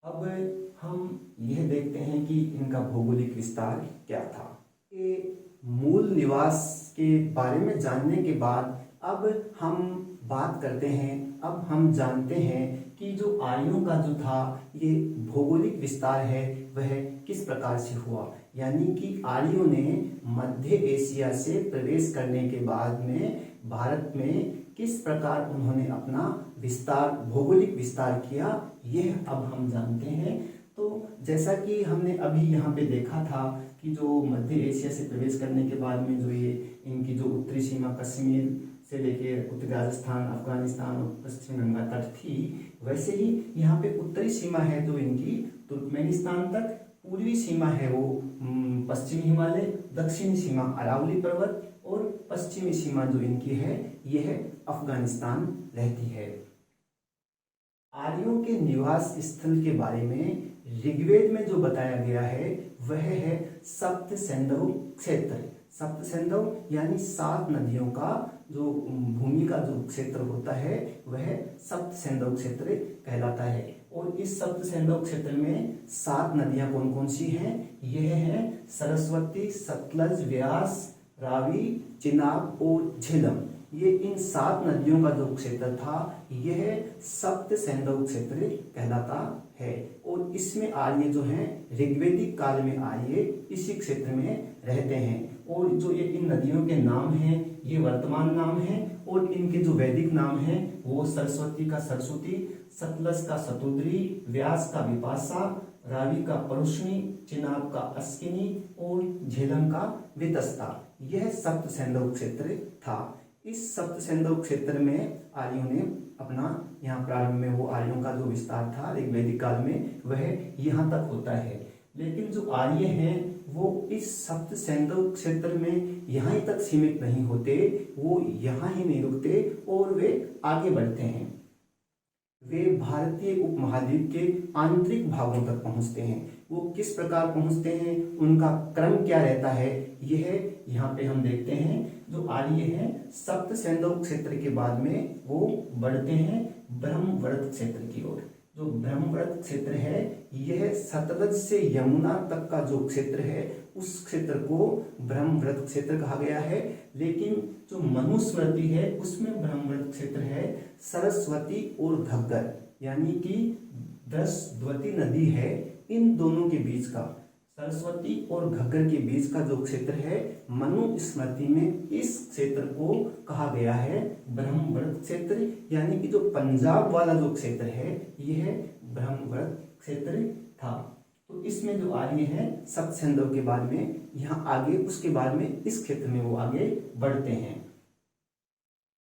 अब हम यह देखते हैं कि इनका भौगोलिक विस्तार क्या था। ये मूल निवास के बारे में जानने के बाद अब हम बात करते हैं, अब हम जानते हैं कि जो आर्यों का जो था ये भौगोलिक विस्तार है वह किस प्रकार से हुआ। यानी कि आर्यों ने मध्य एशिया से प्रवेश करने के बाद में भारत में किस प्रकार उन्होंने अपना विस्तार, भौगोलिक विस्तार किया, यह अब हम जानते हैं। तो जैसा कि हमने अभी यहाँ पे देखा था कि जो मध्य एशिया से प्रवेश करने के बाद में जो ये इनकी जो उत्तरी सीमा कश्मीर से लेकर उत्तरी राजस्थान, अफगानिस्तान और पश्चिम गंगा तट थी, वैसे ही यहाँ पे उत्तरी सीमा है जो इनकी तुर्कमेनिस्तान तक, पूर्वी सीमा है वो पश्चिमी हिमालय, दक्षिणी सीमा अरावली पर्वत और पश्चिमी सीमा जो इनकी है यह अफगानिस्तान रहती है। आर्यों के निवास स्थल के बारे में ऋग्वेद में जो बताया गया है वह है सप्त सिंधु क्षेत्र। सप्त सिंधु यानी 7 नदियों का जो भूमि का जो क्षेत्र होता है वह सप्त सिंधु क्षेत्र कहलाता है। और इस सप्त सिंधु क्षेत्र में 7 नदियां कौन कौन सी हैं? यह है सरस्वती, सतलज, व्यास, रावी, चिनाब और झेलम। ये इन 7 नदियों का जो क्षेत्र था यह सप्त सिंधु क्षेत्र कहलाता है। और इसमें आर्य जो हैं ऋग्वेदिक काल में आर्य इसी क्षेत्र में रहते हैं। और जो ये इन नदियों के नाम हैं ये वर्तमान नाम हैं और इनके जो वैदिक नाम हैं वो सरस्वती का सरस्वती, सतलज का सतुद्री, व्यास का विपाशा, रावी का परुष्णी, चिनाब का अस्किनी और झेलम का वितस्ता। यह सप्त सिंधु क्षेत्र था। इस सप्त सिंधु क्षेत्र में आर्यों ने अपना यहाँ प्रारंभ में वो आर्यों का जो विस्तार था ऋग्वेदिक काल में वह यहाँ तक होता है। लेकिन जो आर्य हैं वो इस सप्त सिंधु क्षेत्र में यहाँ ही तक सीमित नहीं होते, वो यहाँ ही नहीं रुकते और वे आगे बढ़ते हैं। वे भारतीय उपमहाद्वीप के आंतरिक भागों तक पहुंचते हैं। वो किस प्रकार पहुंचते हैं, उनका क्रम क्या रहता है, यह यहाँ पे हम देखते हैं। जो आर्य हैं सप्त सिंधु क्षेत्र के बाद में वो बढ़ते हैं ब्रह्मवृत क्षेत्र की ओर। जो ब्रह्मवृत क्षेत्र है यह सतलज से यमुना तक का जो क्षेत्र है उस क्षेत्र को ब्रह्मवृत क्षेत्र कहा गया है। लेकिन जो मनुस्मृति है उसमें ब्रह्मवृत क्षेत्र है सरस्वती और घग्गर, यानी कि दृशद्वती नदी है इन दोनों के बीच का, सरस्वती और घग्गर के बीच का जो क्षेत्र है मनुस्मृति में इस क्षेत्र को कहा गया है ब्रह्मवृत क्षेत्र। यानी कि जो पंजाब वाला जो क्षेत्र है यह ब्रह्मवृत क्षेत्र था। तो इसमें जो आर्य है सप्त सिंधु के बाद में यहाँ आगे, उसके बाद में इस क्षेत्र में वो आगे बढ़ते हैं।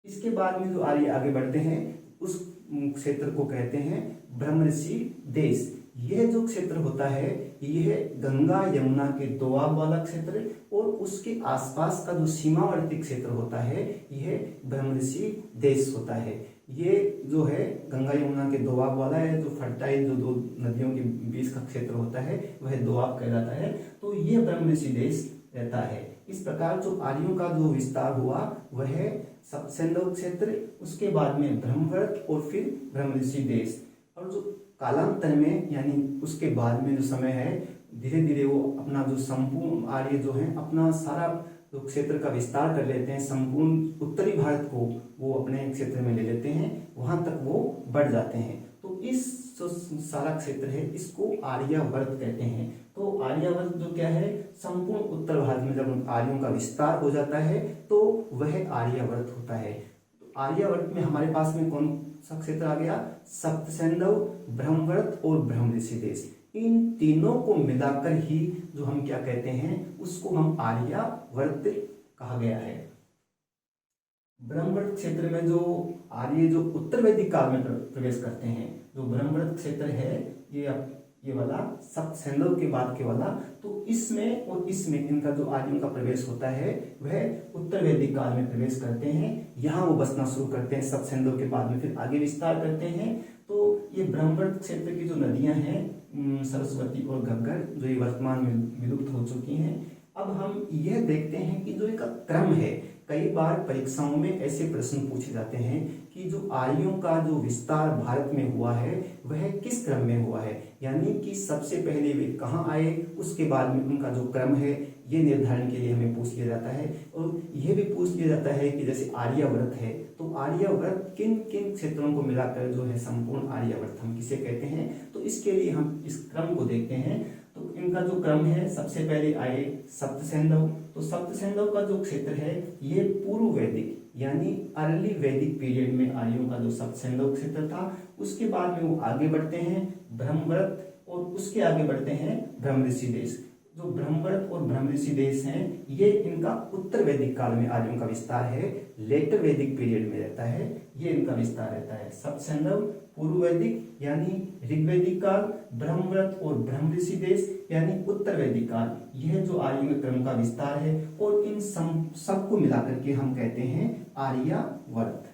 इसके बाद में जो आर्य आगे बढ़ते हैं उस क्षेत्र को कहते हैं ब्रह्मऋषि देश। यह जो क्षेत्र होता है यह गंगा यमुना के दोआब वाला क्षेत्र और उसके आसपास का जो सीमावर्ती क्षेत्र होता है यह ब्रह्मऋषि देश होता है। ये जो है गंगा यमुना के दोआब वाला है, जो फर्टाइल जो दो नदियों के बीच का क्षेत्र होता है वह दोआब कहलाता है। तो यह ब्रह्मऋषि देश रहता है। इस प्रकार जो आर्यों का जो विस्तार हुआ वह सप्त सिंधु क्षेत्र, उसके बाद में ब्रह्मवृत और फिर ब्रह्मऋषि देश। और जो कालांतर में यानी उसके बाद में जो समय है धीरे धीरे वो अपना जो संपूर्ण आर्य जो है अपना सारा जो क्षेत्र का विस्तार कर लेते हैं, संपूर्ण उत्तरी भारत को वो अपने क्षेत्र में ले लेते हैं, वहां तक वो बढ़ जाते हैं। तो इस जो सारा क्षेत्र है इसको आर्यावर्त कहते हैं। तो आर्यावर्त जो क्या है, संपूर्ण उत्तर भारत में जब आर्यों का विस्तार हो जाता है तो वह आर्यावर्त होता है। तो आर्यावर्त में हमारे पास में कौन सा क्षेत्र आ गया, सप्तसैंधव, ब्रह्मवर्त और ब्रह्मऋषि देश। इन तीनों को मिलाकर ही जो हम क्या कहते हैं, उसको हम आर्यावर्त कहा गया है। ब्रह्मवर्त क्षेत्र में जो आर्य जो उत्तर वैदिक काल में प्रवेश करते हैं, जो ब्रह्मवर्त क्षेत्र है ये वाला सप्तसैंधव के बाद के वाला, तो इसमें और इसमें इनका जो आर्यों का प्रवेश होता है वह उत्तर वैदिक काल में प्रवेश करते हैं। यहाँ वो बसना शुरू करते हैं सप्तसैंधव के बाद में, फिर आगे विस्तार करते हैं। तो ये ब्रह्मवर्त क्षेत्र की जो नदियां हैं सरस्वती और घग्गर, जो ये वर्तमान में विलुप्त हो चुकी हैं। अब हम यह देखते हैं कि जो इनका क्रम है, कई बार परीक्षाओं में ऐसे प्रश्न पूछे जाते हैं कि जो आर्यों का जो विस्तार भारत में हुआ है वह किस क्रम में हुआ है, यानी कि सबसे पहले वे कहाँ आए, उसके बाद में उनका जो क्रम है ये निर्धारण के लिए हमें पूछ लिया जाता है। और यह भी पूछ लिया जाता है कि जैसे आर्यावर्त है, तो आर्यावर्त किन किन क्षेत्रों को मिलाकर जो है संपूर्ण आर्यावर्त हम किसे कहते हैं। तो इसके लिए हम इस क्रम को देखते हैं। तो इनका जो क्रम है, सबसे पहले आए सप्तसैंधव। तो सप्तसैंधव का जो क्षेत्र है ये पूर्व वैदिक यानी अर्ली वैदिक पीरियड में आर्यों का जो सप्तसैंधव क्षेत्र था, उसके बाद में वो आगे बढ़ते हैं ब्रह्मवर्त और उसके आगे बढ़ते हैं ब्रह्मऋषि देश। जो ब्रह्मवर्त और ब्रह्मऋषि देश हैं ये इनका उत्तर वैदिक काल में आर्यों का विस्तार है, लेटर वैदिक पीरियड में रहता है ये इनका विस्तार रहता है। सप्तसैंधव पूर्व वैदिक यानी ऋग्वैदिक काल, ब्रह्मवर्त और ब्रह्मऋषि देश यानी उत्तर वैदिक काल, यह जो आर्यों क्रम का विस्तार है। और इन सबको मिलाकर के हम कहते हैं आर्यावर्त।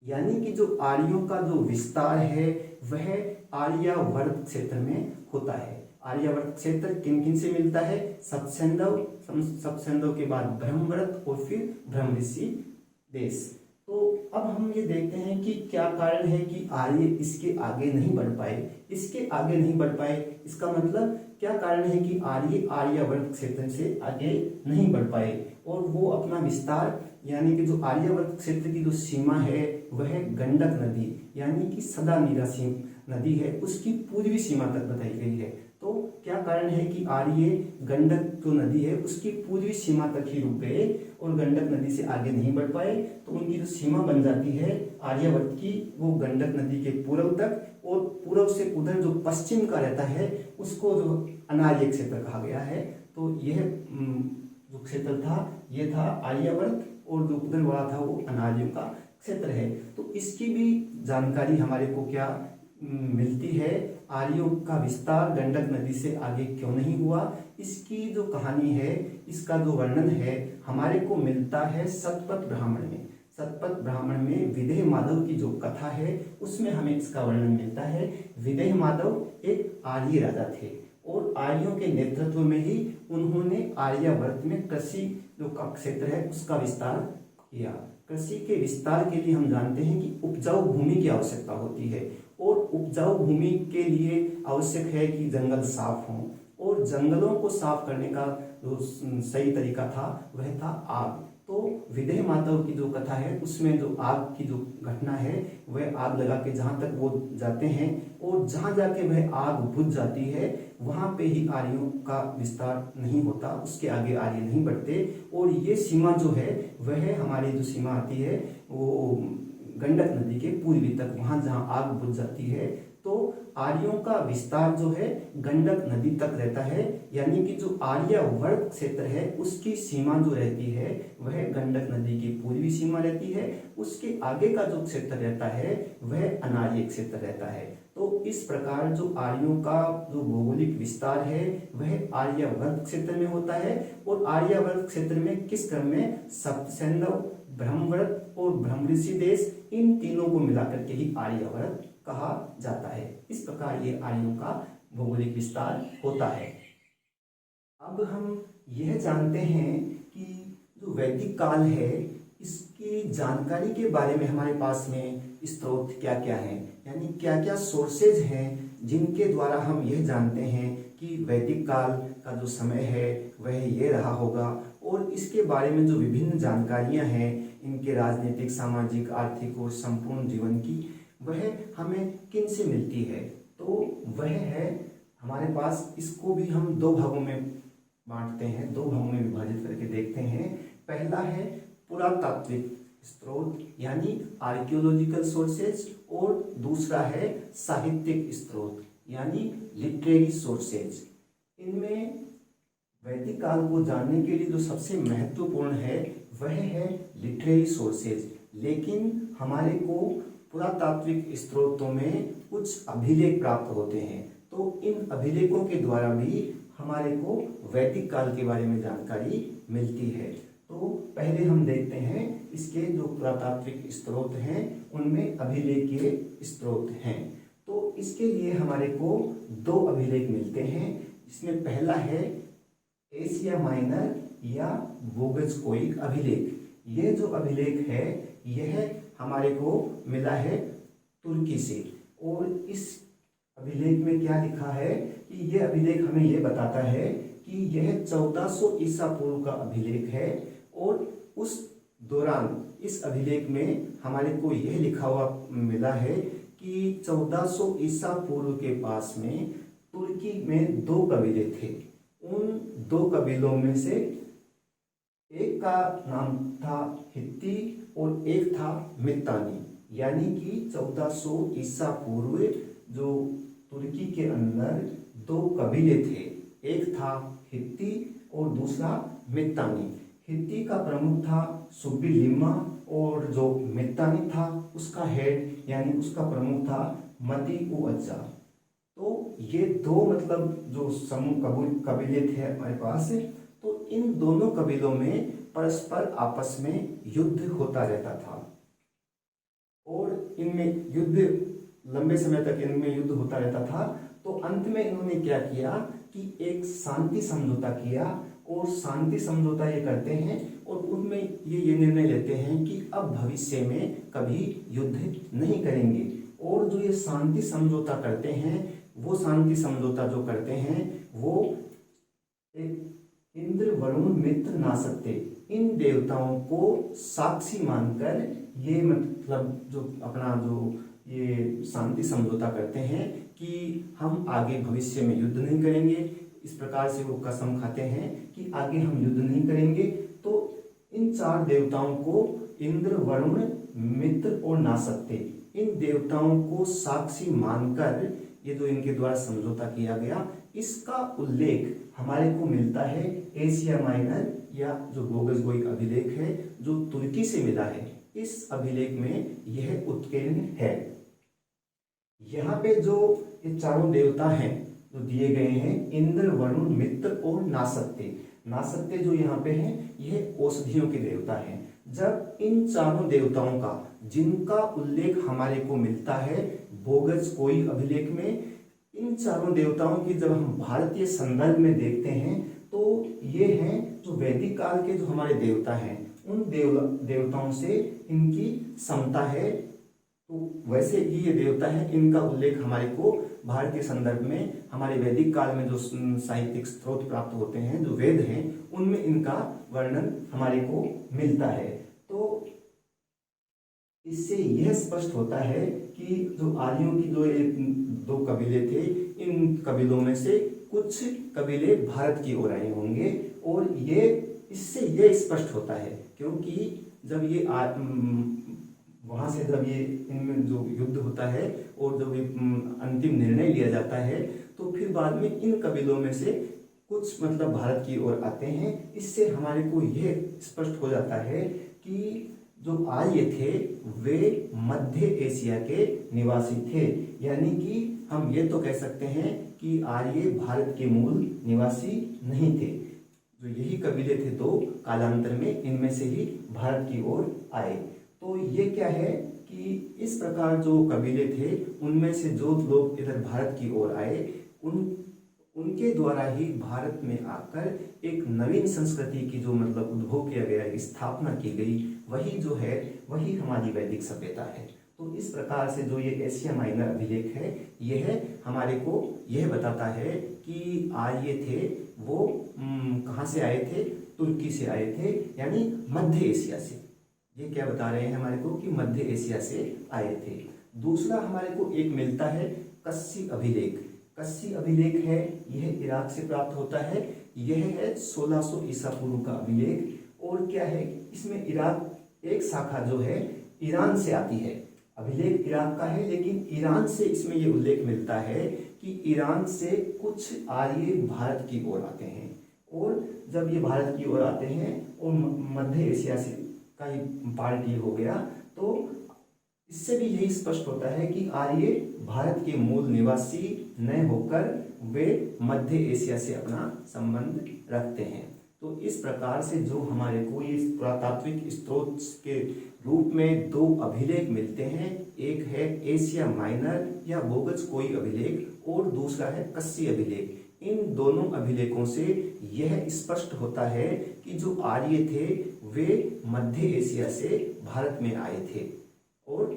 यानी कि जो आर्यों का जो विस्तार है वह आर्यावर्त क्षेत्र में होता है। आर्यावर्त क्षेत्र किन किन से मिलता है, सप्तसैंधव के बाद ब्रह्मवर्त और फिर ब्रह्मऋषि देश। तो अब हम ये देखते हैं कि क्या कारण है कि आर्य इसके आगे नहीं बढ़ पाए। इसके आगे नहीं बढ़ पाए इसका मतलब क्या कारण है कि आर्य आर्यावर्त क्षेत्र से आगे नहीं बढ़ पाए और वो अपना विस्तार, यानी कि जो आर्यावर्त क्षेत्र की जो सीमा है वह गंडक नदी यानी कि सदा नीरासी नदी है उसकी पूर्वी सीमा तक बताई गई है। तो क्या कारण है कि आर्य गंडक जो नदी है उसकी पूर्वी सीमा तक ही रुक गए और गंडक नदी से आगे नहीं बढ़ पाए। तो उनकी जो सीमा बन जाती है आर्यावर्त की वो गंडक नदी के पूर्व तक, और पूर्व से उधर जो पश्चिम का रहता है उसको जो अनार्य क्षेत्र कहा गया है। तो यह जो क्षेत्र था ये था आर्यावर्त और जो उधर वाला था वो अनार्यों का क्षेत्र है। तो इसकी भी जानकारी हमारे को क्या मिलती है, आर्यों का विस्तार गंडक नदी से आगे क्यों नहीं हुआ, इसकी जो कहानी है, इसका जो वर्णन है हमारे को मिलता है शतपथ ब्राह्मण में। शतपथ ब्राह्मण में विदेह माधव की जो कथा है उसमें हमें इसका वर्णन मिलता है। विदेह माधव एक आर्य राजा थे और आर्यों के नेतृत्व में ही उन्होंने आर्यावर्त में कृषि जो का क्षेत्र है उसका विस्तार किया। कृषि के विस्तार के लिए हम जानते हैं कि उपजाऊ भूमि की आवश्यकता होती है और उपजाऊ भूमि के लिए आवश्यक है कि जंगल साफ हों, और जंगलों को साफ करने का जो सही तरीका था वह था आग। तो विदेह माधव की जो कथा है उसमें जो आग की जो घटना है वह आग लगा के जहाँ तक वो जाते हैं और जहाँ जाके वह आग बुझ जाती है वहाँ पे ही आर्यों का विस्तार नहीं होता, उसके आगे आर्य नहीं बढ़ते। और ये सीमा जो है वह हमारी जो सीमा आती है वो गंडक नदी के पूर्वी तक, वहाँ जहाँ आग बुझ जाती है। तो आर्यों का विस्तार जो है गंडक नदी तक रहता है, यानी कि जो आर्यावर्त क्षेत्र है उसकी सीमा जो रहती है वह गंडक नदी की पूर्वी सीमा रहती है। उसके आगे का जो क्षेत्र रहता है वह अनार्य क्षेत्र रहता है। तो इस प्रकार जो आर्यों का जो भौगोलिक विस्तार है वह आर्यावर्त क्षेत्र में होता है। और आर्यावर्त क्षेत्र में किस क्रम में, सप्तसैंधव, ब्रह्मवर्त और ब्रह्मऋषि देश, इन तीनों को मिलाकर के ही आर्यावर्त कहा जाता है। इस प्रकार ये आर्यों का भौगोलिक विस्तार होता है। अब हम यह जानते हैं कि जो वैदिक काल है इसकी जानकारी के बारे में हमारे पास में स्रोत क्या क्या हैं, यानी क्या क्या सोर्सेज हैं जिनके द्वारा हम यह जानते हैं कि वैदिक काल का जो समय है वह ये रहा होगा। और इसके बारे में जो विभिन्न जानकारियां हैं इनके राजनीतिक, सामाजिक, आर्थिक और संपूर्ण जीवन की, वह हमें किन से मिलती है। तो वह है हमारे पास इसको भी हम दो भागों में बांटते हैं, दो भागों में विभाजित करके देखते हैं। पहला है पुरातात्विक स्रोत यानी आर्कियोलॉजिकल सोर्सेज, और दूसरा है साहित्यिक स्रोत यानी लिटरेरी सोर्सेज। इनमें वैदिक काल को जानने के लिए जो सबसे महत्वपूर्ण है वह है लिटरेरी सोर्सेज, लेकिन हमारे को पुरातात्विक स्रोतों में कुछ अभिलेख प्राप्त होते हैं, तो इन अभिलेखों के द्वारा भी हमारे को वैदिक काल के बारे में जानकारी मिलती है। तो पहले हम देखते हैं इसके जो पुरातात्विक स्रोत हैं उनमें अभिलेख के स्रोत हैं। तो इसके लिए हमारे को दो अभिलेख मिलते हैं। इसमें पहला है एशिया माइनर या बोगजकोइक अभिलेख। यह जो अभिलेख है यह हमारे को मिला है तुर्की से, और इस अभिलेख में क्या लिखा है कि यह अभिलेख हमें यह बताता है कि यह 1400 ईसा पूर्व का अभिलेख है, और उस दौरान इस अभिलेख में हमारे को यह लिखा हुआ मिला है कि 1400 ईसा पूर्व के पास में तुर्की में दो कबीले थे। उन दो कबीलों में से एक का नाम था हित्ती और एक था मित्तानी, यानी कि 1400 ईसा पूर्व जो तुर्की के अंदर दो कबीले थे, एक था हित्ती और दूसरा मित्तानी। हित्ती का प्रमुख था सुब्बीलिम्मा, और जो मित्तानी था उसका हेड यानी उसका प्रमुख था मती-उ-अज्जा। तो ये दो मतलब जो समूह कबीले थे हमारे पास, तो इन दोनों कबीलों में परस्पर आपस में युद्ध होता रहता था, और इनमें युद्ध लंबे समय तक इनमें युद्ध होता रहता था। तो अंत में इन्होंने क्या किया कि एक शांति समझौता किया, और शांति समझौता ये करते हैं और उनमें ये निर्णय लेते हैं कि अब भविष्य में कभी युद्ध नहीं करेंगे। और जो ये शांति समझौता करते हैं, वो शांति समझौता जो करते हैं वो एक इंद्र वरुण मित्र नासत्ते इन देवताओं को साक्षी मानकर ये मतलब जो अपना जो ये शांति समझौता करते हैं कि हम आगे भविष्य में युद्ध नहीं करेंगे। इस प्रकार से वो कसम खाते हैं कि आगे हम युद्ध नहीं करेंगे। तो इन चार देवताओं को इंद्र वरुण मित्र और नासत्ते इन देवताओं को साक्षी मानकर ये जो इनके द्वारा समझौता किया गया, इसका उल्लेख हमारे को मिलता है एशिया माइनर या जो बोगजकोइक अभिलेख है जो तुर्की से मिला है। इस अभिलेख में यह उत्कीर्ण है। यहाँ पे जो ये चारों देवता हैं जो दिए गए हैं, इंद्र वरुण मित्र और नासत्ते। नासत्ते जो यहाँ पे हैं यह औषधियों के देवता हैं। जब इन चारों देवताओं का जिनका उल्लेख हमारे को मिलता है बोगजकोइक अभिलेख में, इन चारों देवताओं की जब हम भारतीय संदर्भ में देखते हैं तो ये हैं जो वैदिक काल के जो हमारे देवता हैं उन देवताओं से इनकी समता है। तो वैसे ही ये देवता है, इनका उल्लेख हमारे को भारतीय संदर्भ में हमारे वैदिक काल में जो साहित्यिक स्रोत प्राप्त होते हैं, जो वेद हैं, उनमें इनका वर्णन हमारे को मिलता है। तो इससे यह स्पष्ट होता है कि जो आर्यों की जो ये दो कबीले थे, इन कबीलों में से कुछ कबीले भारत की ओर आए होंगे। और ये इससे यह स्पष्ट होता है क्योंकि जब ये वहां से जब ये इनमें जो युद्ध होता है और जब ये अंतिम निर्णय लिया जाता है, तो फिर बाद में इन कबीलों में से कुछ मतलब भारत की ओर आते हैं। इससे हमारे को यह स्पष्ट हो जाता है कि जो आर्य थे वे मध्य एशिया के निवासी थे, यानी कि हम ये तो कह सकते हैं कि आर्य भारत के मूल निवासी नहीं थे। जो यही कबीले थे दो, कालांतर में इनमें से ही भारत की ओर आए। तो ये क्या है कि इस प्रकार जो कबीले थे उनमें से जो लोग इधर भारत की ओर आए, उनके द्वारा ही भारत में आकर एक नवीन संस्कृति की जो मतलब उद्भव किया गया, स्थापना की गई, वही जो है वही हमारी वैदिक सभ्यता है। तो इस प्रकार से जो ये एशिया माइनर अभिलेख है, यह हमारे को यह बताता है कि आर्य थे वो कहाँ से आए थे, तुर्की से आए थे, यानी मध्य एशिया से। ये क्या बता रहे हैं हमारे को कि मध्य एशिया से आए थे। दूसरा हमारे को एक मिलता है कस्सी अभिलेख। कस्सी अभिलेख है, यह इराक से प्राप्त होता है। यह है 1600 ईसा पूर्व का अभिलेख। और क्या है, इसमें इराक एक शाखा जो है ईरान से आती है। अभिलेख इराक का है, लेकिन ईरान से इसमें यह उल्लेख मिलता है कि ईरान से कुछ आर्य भारत की ओर आते हैं। और जब ये भारत की ओर आते हैं और मध्य एशिया से का ये पार्ट ये हो गया, तो इससे भी यही स्पष्ट होता है कि आर्य भारत के मूल निवासी न होकर वे मध्य एशिया से अपना संबंध रखते हैं। तो इस प्रकार से जो हमारे को ये पुरातात्विक स्रोत के रूप में दो अभिलेख मिलते हैं, एक है एशिया माइनर या बोगज कोई अभिलेख और दूसरा है कस्सी अभिलेख। इन दोनों अभिलेखों से यह स्पष्ट होता है कि जो आर्य थे वे मध्य एशिया से भारत में आए थे। और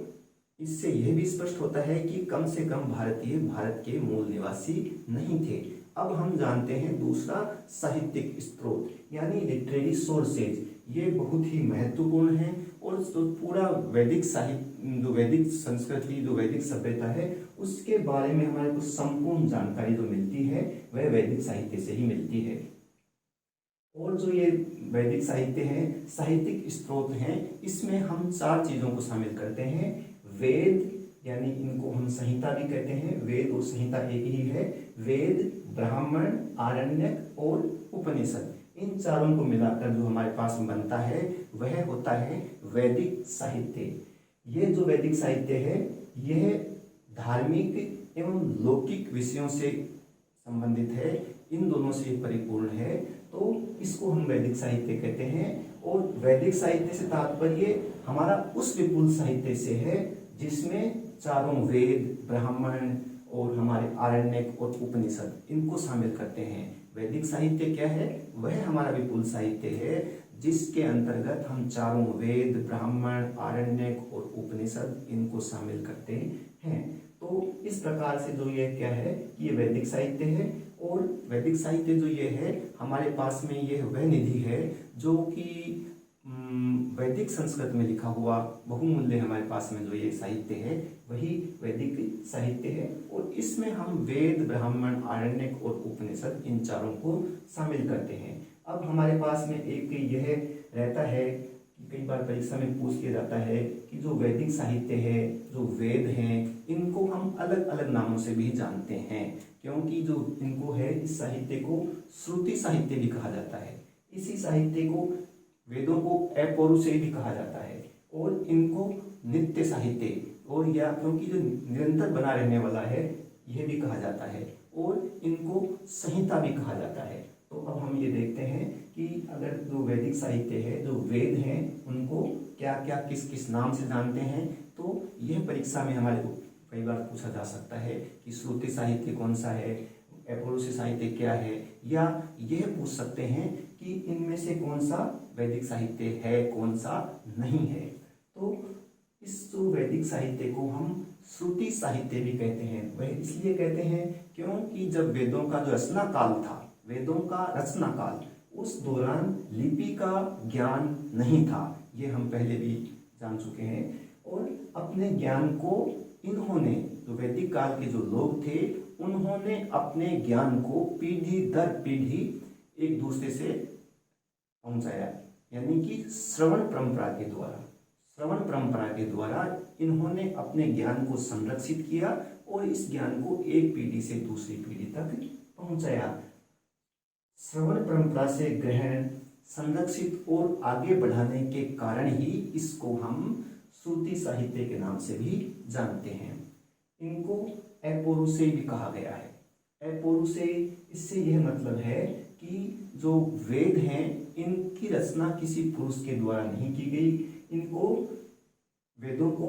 इससे यह भी स्पष्ट होता है कि कम से कम भारतीय भारत के मूल निवासी नहीं थे। अब हम जानते हैं दूसरा साहित्यिक स्रोत यानी लिटरेरी सोर्सेज। ये बहुत ही महत्वपूर्ण है और जो पूरा वैदिक साहित्य, जो वैदिक संस्कृति, जो वैदिक सभ्यता है, उसके बारे में हमारे को संपूर्ण जानकारी जो मिलती है वह वैदिक साहित्य से ही मिलती है। और जो ये वैदिक साहित्य है, साहित्यिक स्रोत हैं, इसमें हम चार चीजों को शामिल करते हैं। वेद, यानी इनको हम संहिता भी कहते हैं, वेद और संहिता एक ही है। वेद, ब्राह्मण, आरण्यक और उपनिषद, इन चारों को मिलाकर जो हमारे पास बनता है वह होता है वैदिक साहित्य। ये जो वैदिक साहित्य है यह धार्मिक एवं लौकिक विषयों से संबंधित है, इन दोनों से परिपूर्ण है, तो इसको हम वैदिक साहित्य कहते हैं। और वैदिक साहित्य से तात्पर्य हमारा उस विपुल साहित्य से है जिसमें चारों वेद, ब्राह्मण और हमारे आरण्यक और उपनिषद इनको शामिल करते हैं। वैदिक साहित्य क्या है, वह हमारा विपुल साहित्य है जिसके अंतर्गत हम चारों वेद, ब्राह्मण, आरण्यक और उपनिषद इनको शामिल करते हैं। तो इस प्रकार से जो ये क्या है कि ये वैदिक साहित्य है। और वैदिक साहित्य जो ये है हमारे पास में, ये वह निधि है जो कि वैदिक संस्कृत में लिखा हुआ बहुमूल्य हमारे पास में जो ये साहित्य है वही वैदिक साहित्य है। और इसमें हम वेद, ब्राह्मण, आरण्यक और उपनिषद इन चारों को शामिल करते हैं। अब हमारे पास में एक यह रहता है कि कई बार परीक्षा में पूछ लिया जाता है कि जो वैदिक साहित्य है, जो वेद हैं, इनको हम अलग अलग नामों से भी जानते हैं, क्योंकि जो इनको है, इस साहित्य को श्रुति साहित्य भी कहा जाता है। इसी साहित्य को, वेदों को अपौरुषेय भी कहा जाता है और इनको नित्य साहित्य और या क्योंकि जो निरंतर बना रहने वाला है यह भी कहा जाता है और इनको संहिता भी कहा जाता है। तो अब हम ये देखते हैं कि अगर जो वैदिक साहित्य है, जो वेद हैं, उनको क्या क्या किस किस नाम से जानते हैं, तो यह परीक्षा में हमारे को कई बार पूछा जा सकता है कि श्रुति साहित्य कौन सा है, अपौरुषेय साहित्य क्या है, या यह पूछ सकते हैं कि इनमें से कौन सा वैदिक साहित्य है, कौन सा नहीं है। तो इस जो वैदिक साहित्य को हम श्रुति साहित्य भी कहते हैं। वह इसलिए कहते हैं क्योंकि जब वेदों का जो रचना काल था, वेदों का रचना काल, उस दौरान लिपि का ज्ञान नहीं था, ये हम पहले भी जान चुके हैं। और अपने ज्ञान को इन्होंने, जो वैदिक काल के जो लोग थे, उन्होंने अपने ज्ञान को पीढ़ी दर पीढ़ी एक दूसरे से पहुंचाया, यानी कि श्रवण परंपरा के द्वारा, श्रवण परंपरा के द्वारा इन्होंने अपने ज्ञान को संरक्षित किया और इस ज्ञान को एक पीढ़ी से दूसरी पीढ़ी तक पहुंचाया। श्रवण परंपरा से ग्रहण, संरक्षित और आगे बढ़ाने के कारण ही इसको हम श्रुति साहित्य के नाम से भी जानते हैं। इनको अपौरुषेय भी कहा गया है। अपौरुषेय, इससे यह मतलब है कि जो वेद हैं इनकी रचना किसी पुरुष के द्वारा नहीं की गई, इनको वेदों को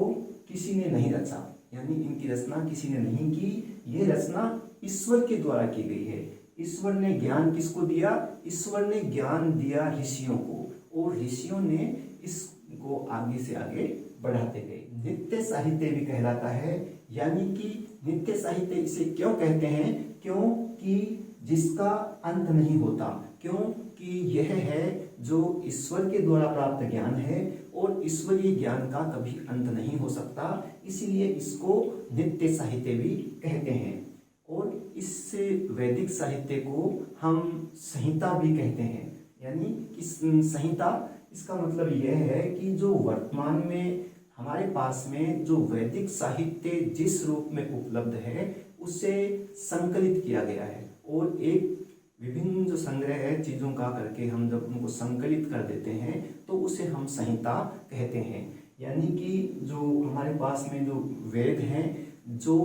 किसी ने नहीं रचा, यानी इनकी रचना किसी ने नहीं की, ये रचना ईश्वर के द्वारा की गई है। ईश्वर ने ज्ञान किसको दिया? ईश्वर ने ज्ञान दिया ऋषियों को और ऋषियों ने इसको आगे से आगे बढ़ाते गए। नित्य साहित्य भी कहलाता है, यानी कि नित्य साहित्य इसे क्यों कहते हैं? क्योंकि जिसका अंत नहीं होता, क्योंकि यह है जो ईश्वर के द्वारा प्राप्त ज्ञान है और ईश्वरीय ज्ञान का कभी अंत नहीं हो सकता, इसलिए इसको नित्य साहित्य भी कहते हैं। और इस वैदिक साहित्य को हम संहिता भी कहते हैं। यानी कि संहिता, इसका मतलब यह है कि जो वर्तमान में हमारे पास में जो वैदिक साहित्य जिस रूप में उपलब्ध है उसे संकलित किया गया है, और एक विभिन्न जो संग्रह है चीज़ों का करके हम जब उनको संकलित कर देते हैं तो उसे हम संहिता कहते हैं। यानी कि जो हमारे पास में जो वेद हैं, जो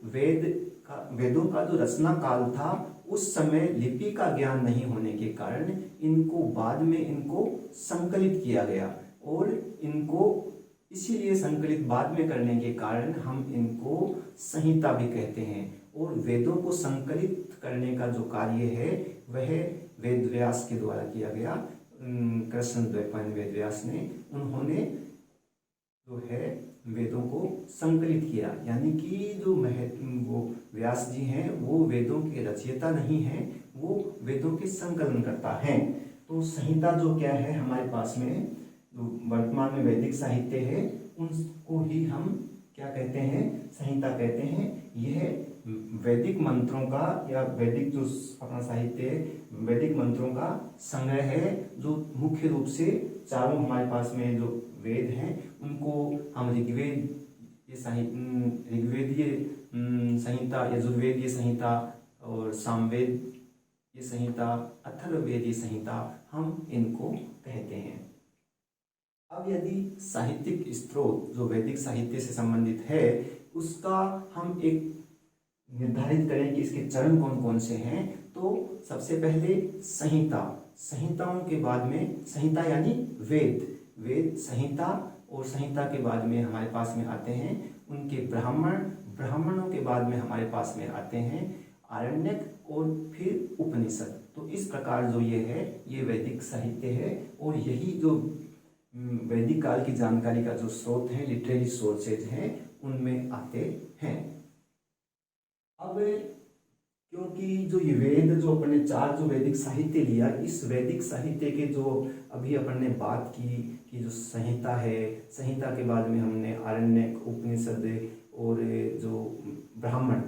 वेदों का जो रचना काल था उस समय लिपि का ज्ञान नहीं होने के कारण इनको बाद में इनको संकलित किया गया, और इनको इसीलिए संकलित बाद में करने के कारण हम इनको संहिता भी कहते हैं। और वेदों को संकलित करने का जो कार्य है वह वेद व्यास के द्वारा किया गया। कृष्णद्वैपायन वेद व्यास ने, उन्होंने जो है वेदों को संकलित किया। यानी कि जो वो व्यास जी हैं वो वेदों के रचयिता नहीं हैं, वो वेदों के संकलनकर्ता हैं। तो संहिता जो क्या है हमारे पास में जो वर्तमान में वैदिक साहित्य है उनको ही हम क्या कहते हैं, संहिता कहते हैं। यह वैदिक मंत्रों का या वैदिक जो अपना साहित्य है वैदिक मंत्रों का संग्रह है, जो मुख्य रूप से चारों हमारे पास में जो वेद हैं उनको हम ऋग्वेदीय संहिता, यजुर्वेदीय संहिता और सामवेदीय संहिता, अथर्ववेदीय संहिता हम इनको कहते हैं। अब यदि साहित्यिक स्रोत जो वैदिक साहित्य से संबंधित है उसका हम एक निर्धारित करें कि इसके चरण कौन कौन से हैं, तो सबसे पहले संहिता, संहिताओं के बाद में संहिता यानी वेद संहिता, और संहिता के बाद में हमारे पास में आते हैं उनके ब्राह्मणों के बाद में हमारे पास में आते हैं आरण्यक और फिर उपनिषद। तो इस प्रकार जो ये है ये वैदिक साहित्य है, और यही जो वैदिक काल की जानकारी का जो स्रोत है, लिटरेरी सोर्सेज हैं, उनमें आते हैं। अब क्योंकि जो ये वेद जो अपन ने चार जो वैदिक साहित्य लिया, इस वैदिक साहित्य के जो अभी अपन ने बात की कि जो संहिता है, संहिता के बाद में हमने आरण्यक, उपनिषद और जो ब्राह्मण,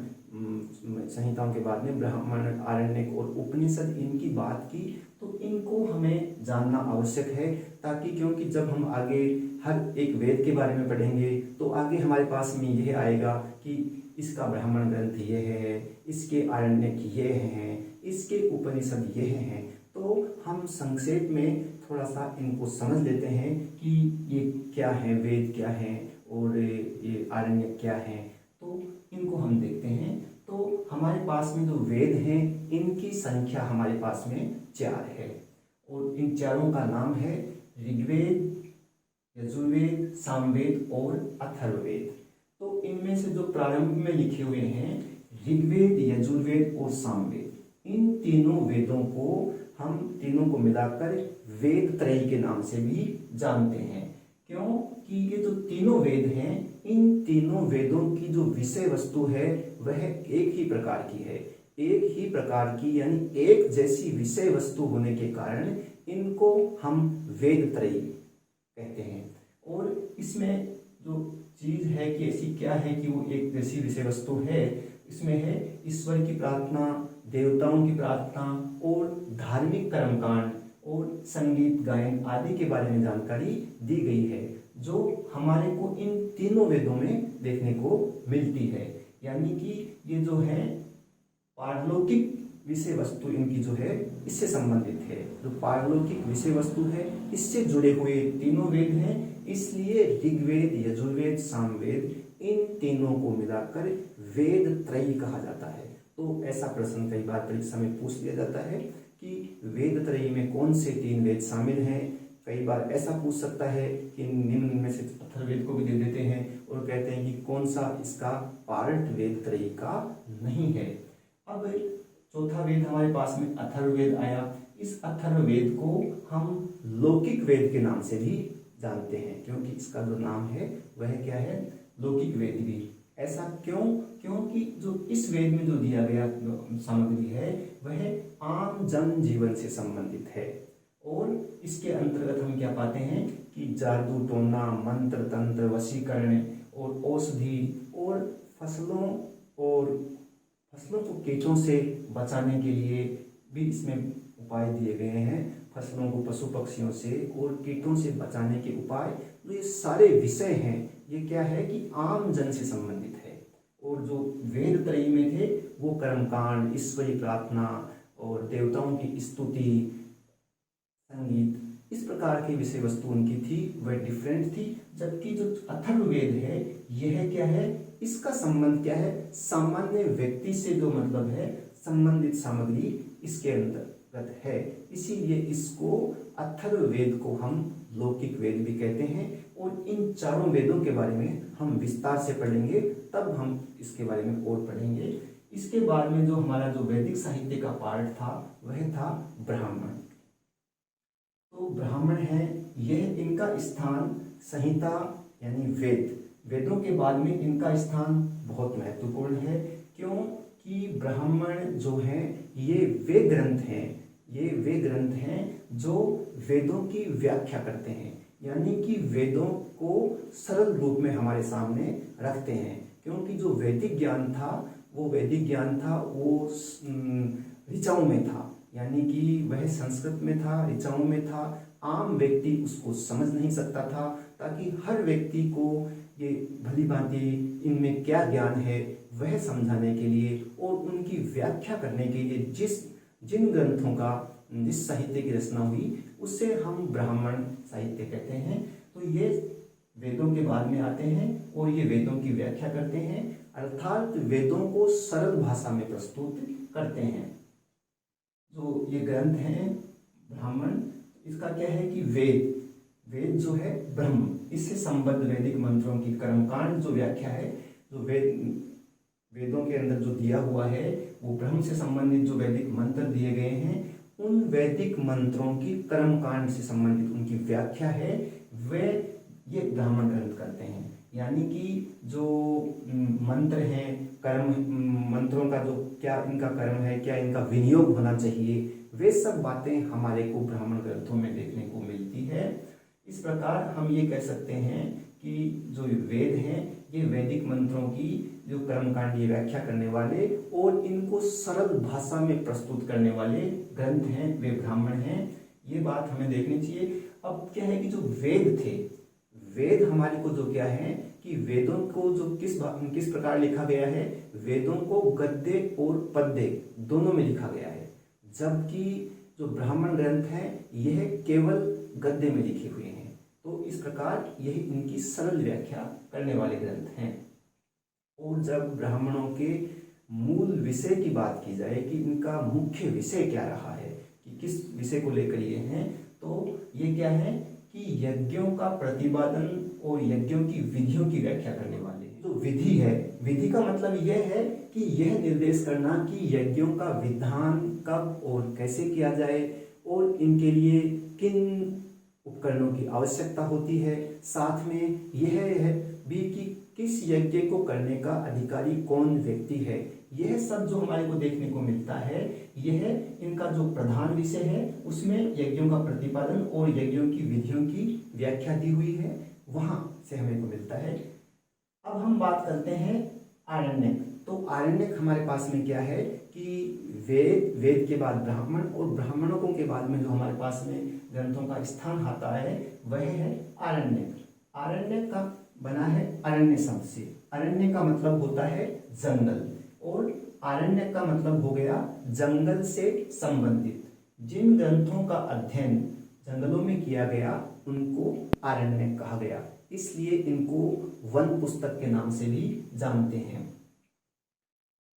संहिताओं के बाद में ब्राह्मण, आरण्यक और उपनिषद, इनकी बात की, तो इनको हमें जानना आवश्यक है, ताकि क्योंकि जब हम आगे हर एक वेद के बारे में पढ़ेंगे तो आगे हमारे पास में यह आएगा कि इसका ब्राह्मण ग्रंथ ये है, इसके आरण्यक ये हैं, इसके उपनिषद ये हैं। तो हम संक्षेप में थोड़ा सा इनको समझ लेते हैं कि ये क्या है, वेद क्या है और ये आरण्यक क्या है। तो इनको हम देखते हैं। तो हमारे पास में जो वेद हैं इनकी संख्या हमारे पास में 4 है, और इन चारों का नाम है ऋग्वेद, यजुर्वेद, सामवेद और अथर्ववेद। तो इनमें से जो प्रारंभ में लिखे हुए हैं ऋग्वेद, यजुर्वेद और सामवेद, इन तीनों वेदों को हम तीनों को मिलाकर वेद त्रयी के नाम से भी जानते हैं। क्यों कि ये जो तीनों वेद हैं, इन तीनों वेदों की जो विषय वस्तु है वह एक ही प्रकार की है, एक ही प्रकार की, यानी एक जैसी विषय वस्तु होने के कारण इनको हम वेद त्रयी कहते हैं। और इसमें जो चीज है कि ऐसी क्या है कि वो एक जैसी विषय वस्तु है, इसमें है ईश्वर की प्रार्थना, देवताओं की प्रार्थना और धार्मिक कर्मकांड और संगीत गायन आदि के बारे में जानकारी दी गई है, जो हमारे को इन तीनों वेदों में देखने को मिलती है। यानी कि ये जो है पारलौकिक विषय वस्तु इनकी जो है इससे संबंधित है, जो पारलौकिक विषय वस्तु है इससे जुड़े हुए तीनों वेद हैं। इसलिए ऋग्वेद, यजुर्वेद, सामवेद, इन तीनों को मिलाकर वेद त्रयी कहा जाता है। तो ऐसा प्रश्न कई बार परीक्षा में पूछ लिया जाता है कि वेद त्रयी में कौन से 3 वेद शामिल हैं। कई बार ऐसा पूछ सकता है कि निम्न में से अथर्ववेद को भी दे देते हैं और कहते हैं कि कौन सा इसका पार्ट वेद त्रयी का नहीं है। अब चौथा वेद हमारे पास में अथर्ववेद आया। इस अथर्ववेद को हम लौकिक वेद के नाम से भी जानते हैं, क्योंकि इसका जो नाम है वह क्या है, लौकिक वेद भी। ऐसा क्यों? क्योंकि जो इस वेद में जो दिया गया सामग्री है वह आम जन जीवन से संबंधित है, और इसके अंतर्गत हम क्या पाते हैं कि जादू टोना, मंत्र तंत्र, वशीकरण और औषधि और फसलों फसलों को कीटों से बचाने के लिए भी इसमें उपाय दिए गए हैं। फसलों को पशु पक्षियों से और कीटों से बचाने के उपाय, तो ये सारे विषय हैं, ये क्या है कि आम जन से संबंधित है। और जो वेद त्रयी में थे वो कर्मकांड, ईश्वरीय प्रार्थना और देवताओं की स्तुति, संगीत, इस प्रकार की विषय वस्तु उनकी थी, वह डिफरेंट थी। जबकि जो अथर्ववेद है यह क्या है, इसका संबंध क्या है, सामान्य व्यक्ति से जो मतलब है संबंधित सामग्री इसके अंतर्गत है, इसीलिए इसको अथर्ववेद को हम लौकिक वेद भी कहते हैं। और इन चारों वेदों के बारे में हम विस्तार से पढ़ेंगे, तब हम इसके बारे में और पढ़ेंगे। इसके बाद में जो हमारा जो वैदिक साहित्य का पार्ट था वह था ब्राह्मण। तो ब्राह्मण है, यह इनका स्थान संहिता यानी वेदों के बाद में इनका स्थान बहुत महत्वपूर्ण है। क्यों कि ब्राह्मण जो हैं ये वे ग्रंथ हैं जो वेदों की व्याख्या करते हैं, यानी कि वेदों को सरल रूप में हमारे सामने रखते हैं। क्योंकि जो वैदिक ज्ञान था वो ऋचाओं में था, यानी कि वह संस्कृत में था, ऋचाओं में था। आम व्यक्ति उसको समझ नहीं सकता था, ताकि हर व्यक्ति को ये भली भांति इनमें क्या ज्ञान है वह समझाने के लिए और उनकी व्याख्या करने के लिए जिन ग्रंथों का, जिस साहित्य की रचना हुई उससे हम ब्राह्मण साहित्य कहते हैं। तो ये वेदों के बाद में आते हैं और ये वेदों की व्याख्या करते हैं, अर्थात वेदों को सरल भाषा में प्रस्तुत करते हैं। जो ये ग्रंथ हैं ब्राह्मण, इसका क्या है कि वेद जो है ब्रह्म, इससे संबद्ध वैदिक मंत्रों की कर्मकांड जो व्याख्या है, जो वेदों के अंदर जो दिया हुआ है वो ब्रह्म से संबंधित जो वैदिक मंत्र दिए गए हैं, उन वैदिक मंत्रों की कर्मकांड से संबंधित उनकी व्याख्या है, वे ये ब्राह्मण ग्रंथ करते हैं। यानी कि जो मंत्र हैं, कर्म, मंत्रों का जो क्या इनका कर्म है, क्या इनका विनियोग होना चाहिए, वे सब बातें हमारे को ब्राह्मण ग्रंथों में देखने को मिलती है। इस प्रकार हम ये कह सकते हैं कि जो वेद हैं ये वैदिक मंत्रों की जो कर्मकांड ये व्याख्या करने वाले और इनको सरल भाषा में प्रस्तुत करने वाले ग्रंथ हैं, वे ब्राह्मण हैं। ये बात हमें देखनी चाहिए। अब क्या है कि जो वेद थे, वेद हमारे को जो क्या है कि वेदों को जो किस प्रकार लिखा गया है, वेदों को गद्य और पद्य दोनों में लिखा गया है। जबकि जो ब्राह्मण ग्रंथ हैं यह केवल गद्य में लिखे हुए हैं। तो इस प्रकार यह इनकी सरल व्याख्या करने वाले ग्रंथ हैं। और जब ब्राह्मणों के मूल विषय की बात की जाए कि इनका मुख्य विषय क्या रहा है, कि किस विषय को लेकर ये हैं, तो ये क्या है कि यज्ञों का प्रतिपादन और यज्ञों की विधियों की व्याख्या करने वाले हैं। तो विधि है, विधि का मतलब यह है कि यह निर्देश करना कि यज्ञों का विधान कब और कैसे किया जाए और इनके लिए किन उपकरणों की आवश्यकता होती है। साथ में यह है भी कि किस यज्ञ को करने का अधिकारी कौन व्यक्ति है। यह सब जो हमारे को देखने को मिलता है, यह इनका जो प्रधान विषय है उसमें यज्ञों का प्रतिपादन और यज्ञों की विधियों की व्याख्या दी हुई है, वहां से हमें को मिलता है। अब हम बात करते हैं आरण्यक। तो आरण्यक हमारे पास में क्या है कि वेद के बाद ब्राह्मण और ब्राह्मणों के बाद में जो हमारे पास में ग्रंथों का स्थान आता है वह है आरण्यक। आरण्यक का बना है अरण्य शब्द से। अरण्य का मतलब होता है जंगल और आरण्यक का मतलब हो गया जंगल से संबंधित। जिन ग्रंथों का अध्ययन जंगलों में किया गया उनको आरण्यक कहा गया, इसलिए इनको वन पुस्तक के नाम से भी जानते हैं।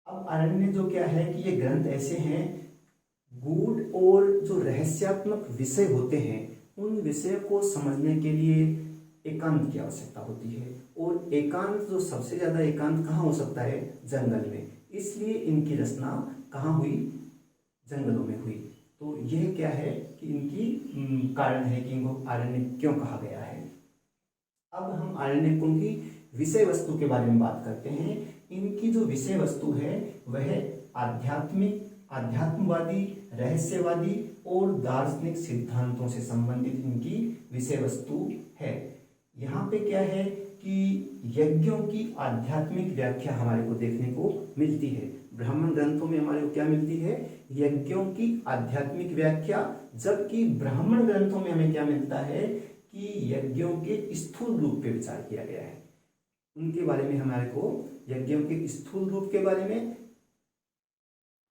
अब अरण्य जो क्या है कि ये ग्रंथ ऐसे हैं, गूढ़ और जो रहस्यात्मक विषय होते हैं उन विषय को समझने के लिए एकांत की आवश्यकता होती है। और एकांत, जो सबसे ज्यादा एकांत कहाँ हो सकता है, जंगल में। इसलिए इनकी रचना कहाँ हुई, जंगलों में हुई। तो यह क्या है कि इनकी कारण है कि इनको आरण्य क्यों कहा गया है। अब हम आरण्यकों की विषय वस्तु के बारे में बात करते हैं। इनकी जो विषय वस्तु है वह आध्यात्मवादी, रहस्यवादी और दार्शनिक सिद्धांतों से संबंधित इनकी विषय वस्तु है। यहाँ पे क्या है कि कि यज्ञों की आध्यात्मिक व्याख्या हमारे को देखने को मिलती है। ब्राह्मण ग्रंथों में हमारे को क्या मिलती है? यज्ञों की आध्यात्मिक व्याख्या, जबकि ब्राह्मण ग्रंथों में हमें क्या मिलता है कि यज्ञों के स्थूल रूप पे विचार किया गया है। उनके बारे में हमारे को, यज्ञों के स्थूल रूप के बारे में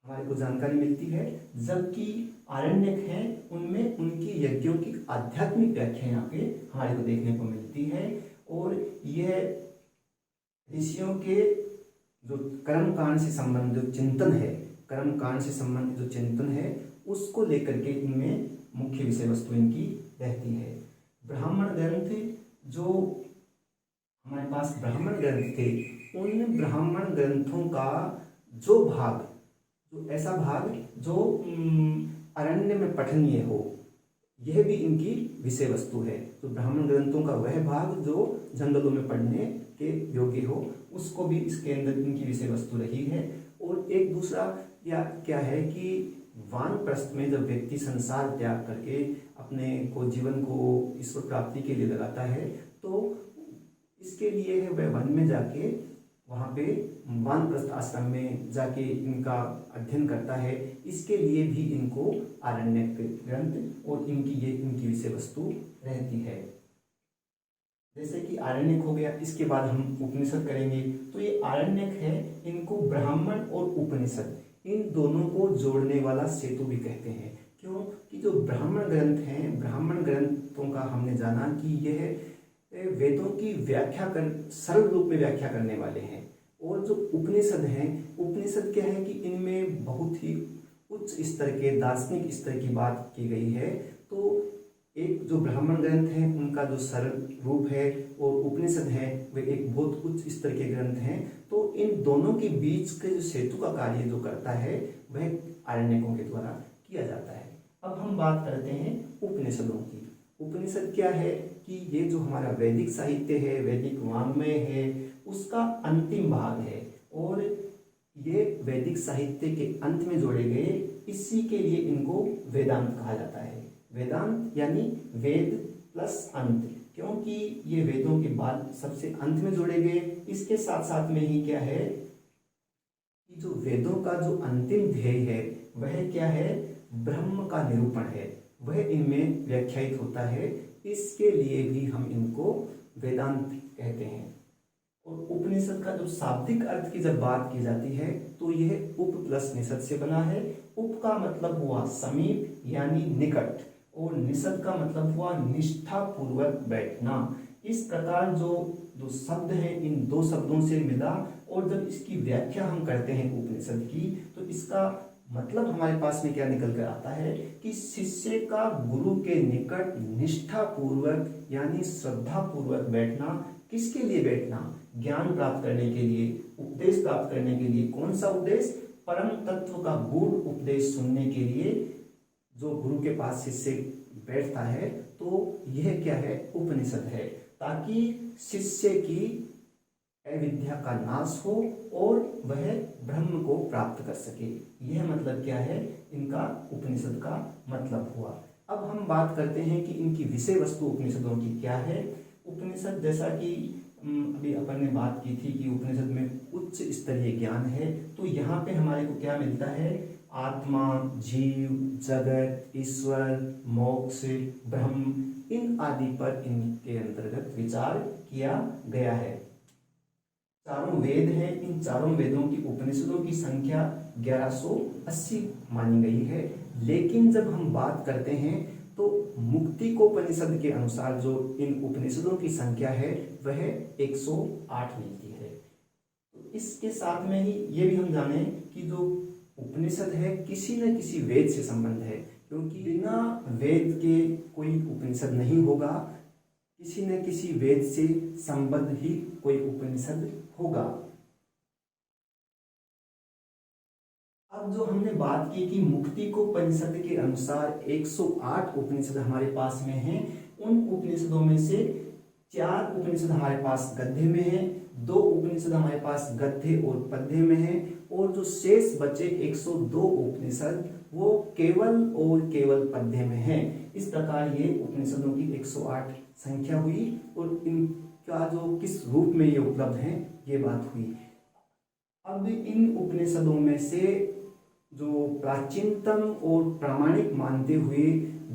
हमारे को जानकारी मिलती है, जबकि आरण्यक हैं उनमें उनकी यज्ञों की आध्यात्मिक व्याख्या यहाँ पे हमारे को देखने को मिलती है। और यह ऋषियों के जो कर्मकांड से संबंधित चिंतन है, कर्मकांड से संबंधित जो चिंतन है उसको लेकर के इनमें मुख्य विषय वस्तु इनकी रहती है। ब्राह्मण ग्रंथ, जो हमारे पास ब्राह्मण ग्रंथ थे, उन ब्राह्मण ग्रंथों का जो भाग, जो ऐसा भाग जो अरण्य में पठनीय हो, यह भी इनकी विषय वस्तु है। तो ब्राह्मण ग्रंथों का वह भाग जो जंगलों में पढ़ने के योग्य हो, उसको भी इसके अंदर इनकी विषय वस्तु रही है। और एक दूसरा क्या है कि वानप्रस्थ में जब व्यक्ति संसार त्याग करके अपने को जीवन को ईश्वर प्राप्ति के लिए लगाता है, तो इसके लिए है वह वन में जाके वहाँ पे वानप्रस्थ आश्रम में जाके इनका अध्ययन करता है। इसके लिए भी इनको आरण्यक ग्रंथ और इनकी विषय वस्तु रहती है। जैसे कि आरण्यक हो गया, इसके बाद हम उपनिषद करेंगे। तो ये आरण्यक है, इनको ब्राह्मण और उपनिषद इन दोनों को जोड़ने वाला सेतु भी कहते हैं। क्यों? कि जो ब्राह्मण ग्रंथ हैं, ब्राह्मण ग्रंथों का हमने जाना कि यह वेदों की व्याख्या सरल रूप में व्याख्या करने वाले हैं। और जो उपनिषद हैं, उपनिषद क्या है कि इनमें बहुत ही उच्च स्तर के दार्शनिक स्तर की बात की गई है। तो एक जो ब्राह्मण ग्रंथ हैं उनका जो सरल रूप है और उपनिषद है वे एक बहुत उच्च स्तर के ग्रंथ हैं। तो इन दोनों के बीच के जो सेतु का कार्य जो करता है वह आरण्यकों के द्वारा किया जाता है। अब हम बात करते हैं उपनिषदों की। उपनिषद क्या है कि ये जो हमारा वैदिक साहित्य है, वैदिक वाङ्मय है, उसका अंतिम भाग है। और ये वैदिक साहित्य के अंत में जोड़े गए, इसी के लिए इनको वेदांत कहा जाता है। वेदांत यानी वेद प्लस अंत, क्योंकि ये वेदों के बाद सबसे अंत में जोड़े गए। इसके साथ साथ में ही क्या है कि जो वेदों का जो अंतिम ध्येय है वह क्या है? ब्रह्म का निरूपण है, वह इनमें व्याख्यायित होता है। इसके लिए भी हम इनको वेदांत कहते हैं। और उपनिषद का जो शाब्दिक अर्थ की जब बात की जाती है तो यह उप प्लस निषद से बना है। उप का मतलब हुआ समीप यानी निकट, और निषद का मतलब हुआ निष्ठा पूर्वक बैठना। इस प्रकार जो शब्द है इन दो शब्दों से मिला, और जब इसकी व्याख्या हम करते हैं उपनिषद की, तो इसका मतलब हमारे पास में क्या निकल कर आता है कि शिष्य का गुरु के निकट निष्ठा पूर्वक यानी श्रद्धा पूर्वक बैठना। किसके लिए बैठना? ज्ञान प्राप्त करने के लिए, उपदेश प्राप्त करने के लिए। कौन सा उपदेश? परम तत्व का गूढ़ उपदेश सुनने के लिए जो गुरु के पास शिष्य बैठता है, तो यह क्या है? उपनिषद है, ताकि शिष्य की अविद्या का नाश हो और वह ब्रह्म को प्राप्त कर सके। यह मतलब क्या है? इनका उपनिषद का मतलब हुआ। अब हम बात करते हैं कि इनकी विषय वस्तु उपनिषदों की क्या है। उपनिषद, जैसा कि अभी अपन ने बात की थी कि उपनिषद में उच्च स्तरीय ज्ञान है, तो यहाँ पे हमारे को क्या मिलता है? आत्मा, जीव, जगत, ईश्वर, मोक्ष, ब्रह्म, इन आदि पर इनके अंतर्गत विचार किया गया है। चारों वेद हैं, इन चारों वेदों की उपनिषदों की संख्या 1180 मानी गई है। लेकिन जब हम बात करते हैं तो मुक्तिकोपनिषद के अनुसार जो इन उपनिषदों की संख्या है वह 108 मिलती है। तो इसके साथ में ही ये भी हम जाने कि जो उपनिषद है किसी न किसी वेद से संबंध है, क्योंकि बिना वेद के कोई उपनिषद नहीं होगा। किसी न किसी वेद से संबद्ध ही कोई उपनिषद होगा। अब जो हमने बात की कि मुक्तिकोपनिषद के अनुसार 108 उपनिषद हमारे पास में हैं, उन उपनिषदों में से 4 उपनिषद हमारे पास गद्य में है, 2 उपनिषद हमारे पास गद्य और पद्य में है, और जो शेष बचे 102 उपनिषद वो केवल और केवल पद्य में है। इस प्रकार ये उपनिषदों की 108 संख्या हुई। और इन का जो किस रूप में ये उपलब्ध हैं, ये बात हुई। अब इन उपनिषदों में से जो प्राचीनतम और प्रामाणिक मानते हुए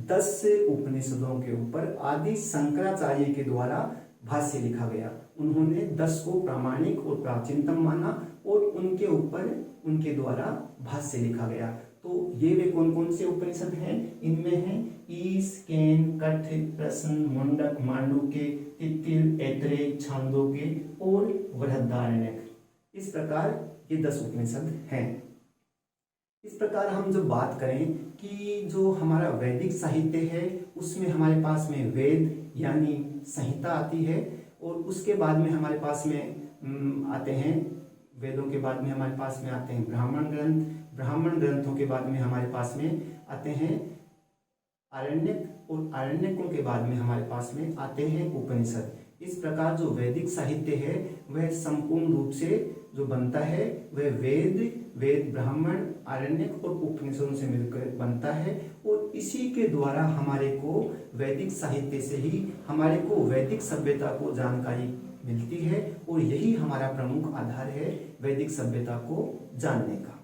10 उपनिषदों के ऊपर आदि शंकराचार्य के द्वारा भाष्य लिखा गया। उन्होंने 10 को प्रामाणिक और प्राचीनतम माना और उनके ऊपर उनके द्वारा भाष्य लिखा गया। तो ये वे कौन कौन से उपनिषद हैं? इनमें हैं ईश, केन, कठ, प्रश्न, मुंडक, मांडुक्य, तित्तिर, ऐतरेय, छांदोग्य और बृहदारण्यक। इस प्रकार ये 10 उपनिषद हैं। इस प्रकार हम जब बात करें कि जो हमारा वैदिक साहित्य है उसमें हमारे पास में वेद यानी संहिता आती है, और उसके बाद में हमारे पास में आते हैं, वेदों के बाद में हमारे पास में आते हैं ब्राह्मण ग्रंथ, ब्राह्मण ग्रंथों के बाद में हमारे पास में आते हैं आरण्यक, और आरण्यकों के बाद में हमारे पास में आते हैं उपनिषद। इस प्रकार जो वैदिक साहित्य है वह संपूर्ण रूप से जो बनता है वह वेद, ब्राह्मण, आरण्यक और उपनिषदों से मिलकर बनता है, और इसी के द्वारा हमारे को वैदिक साहित्य से ही हमारे को वैदिक सभ्यता को जानकारी मिलती है, और यही हमारा प्रमुख आधार है वैदिक सभ्यता को जानने का।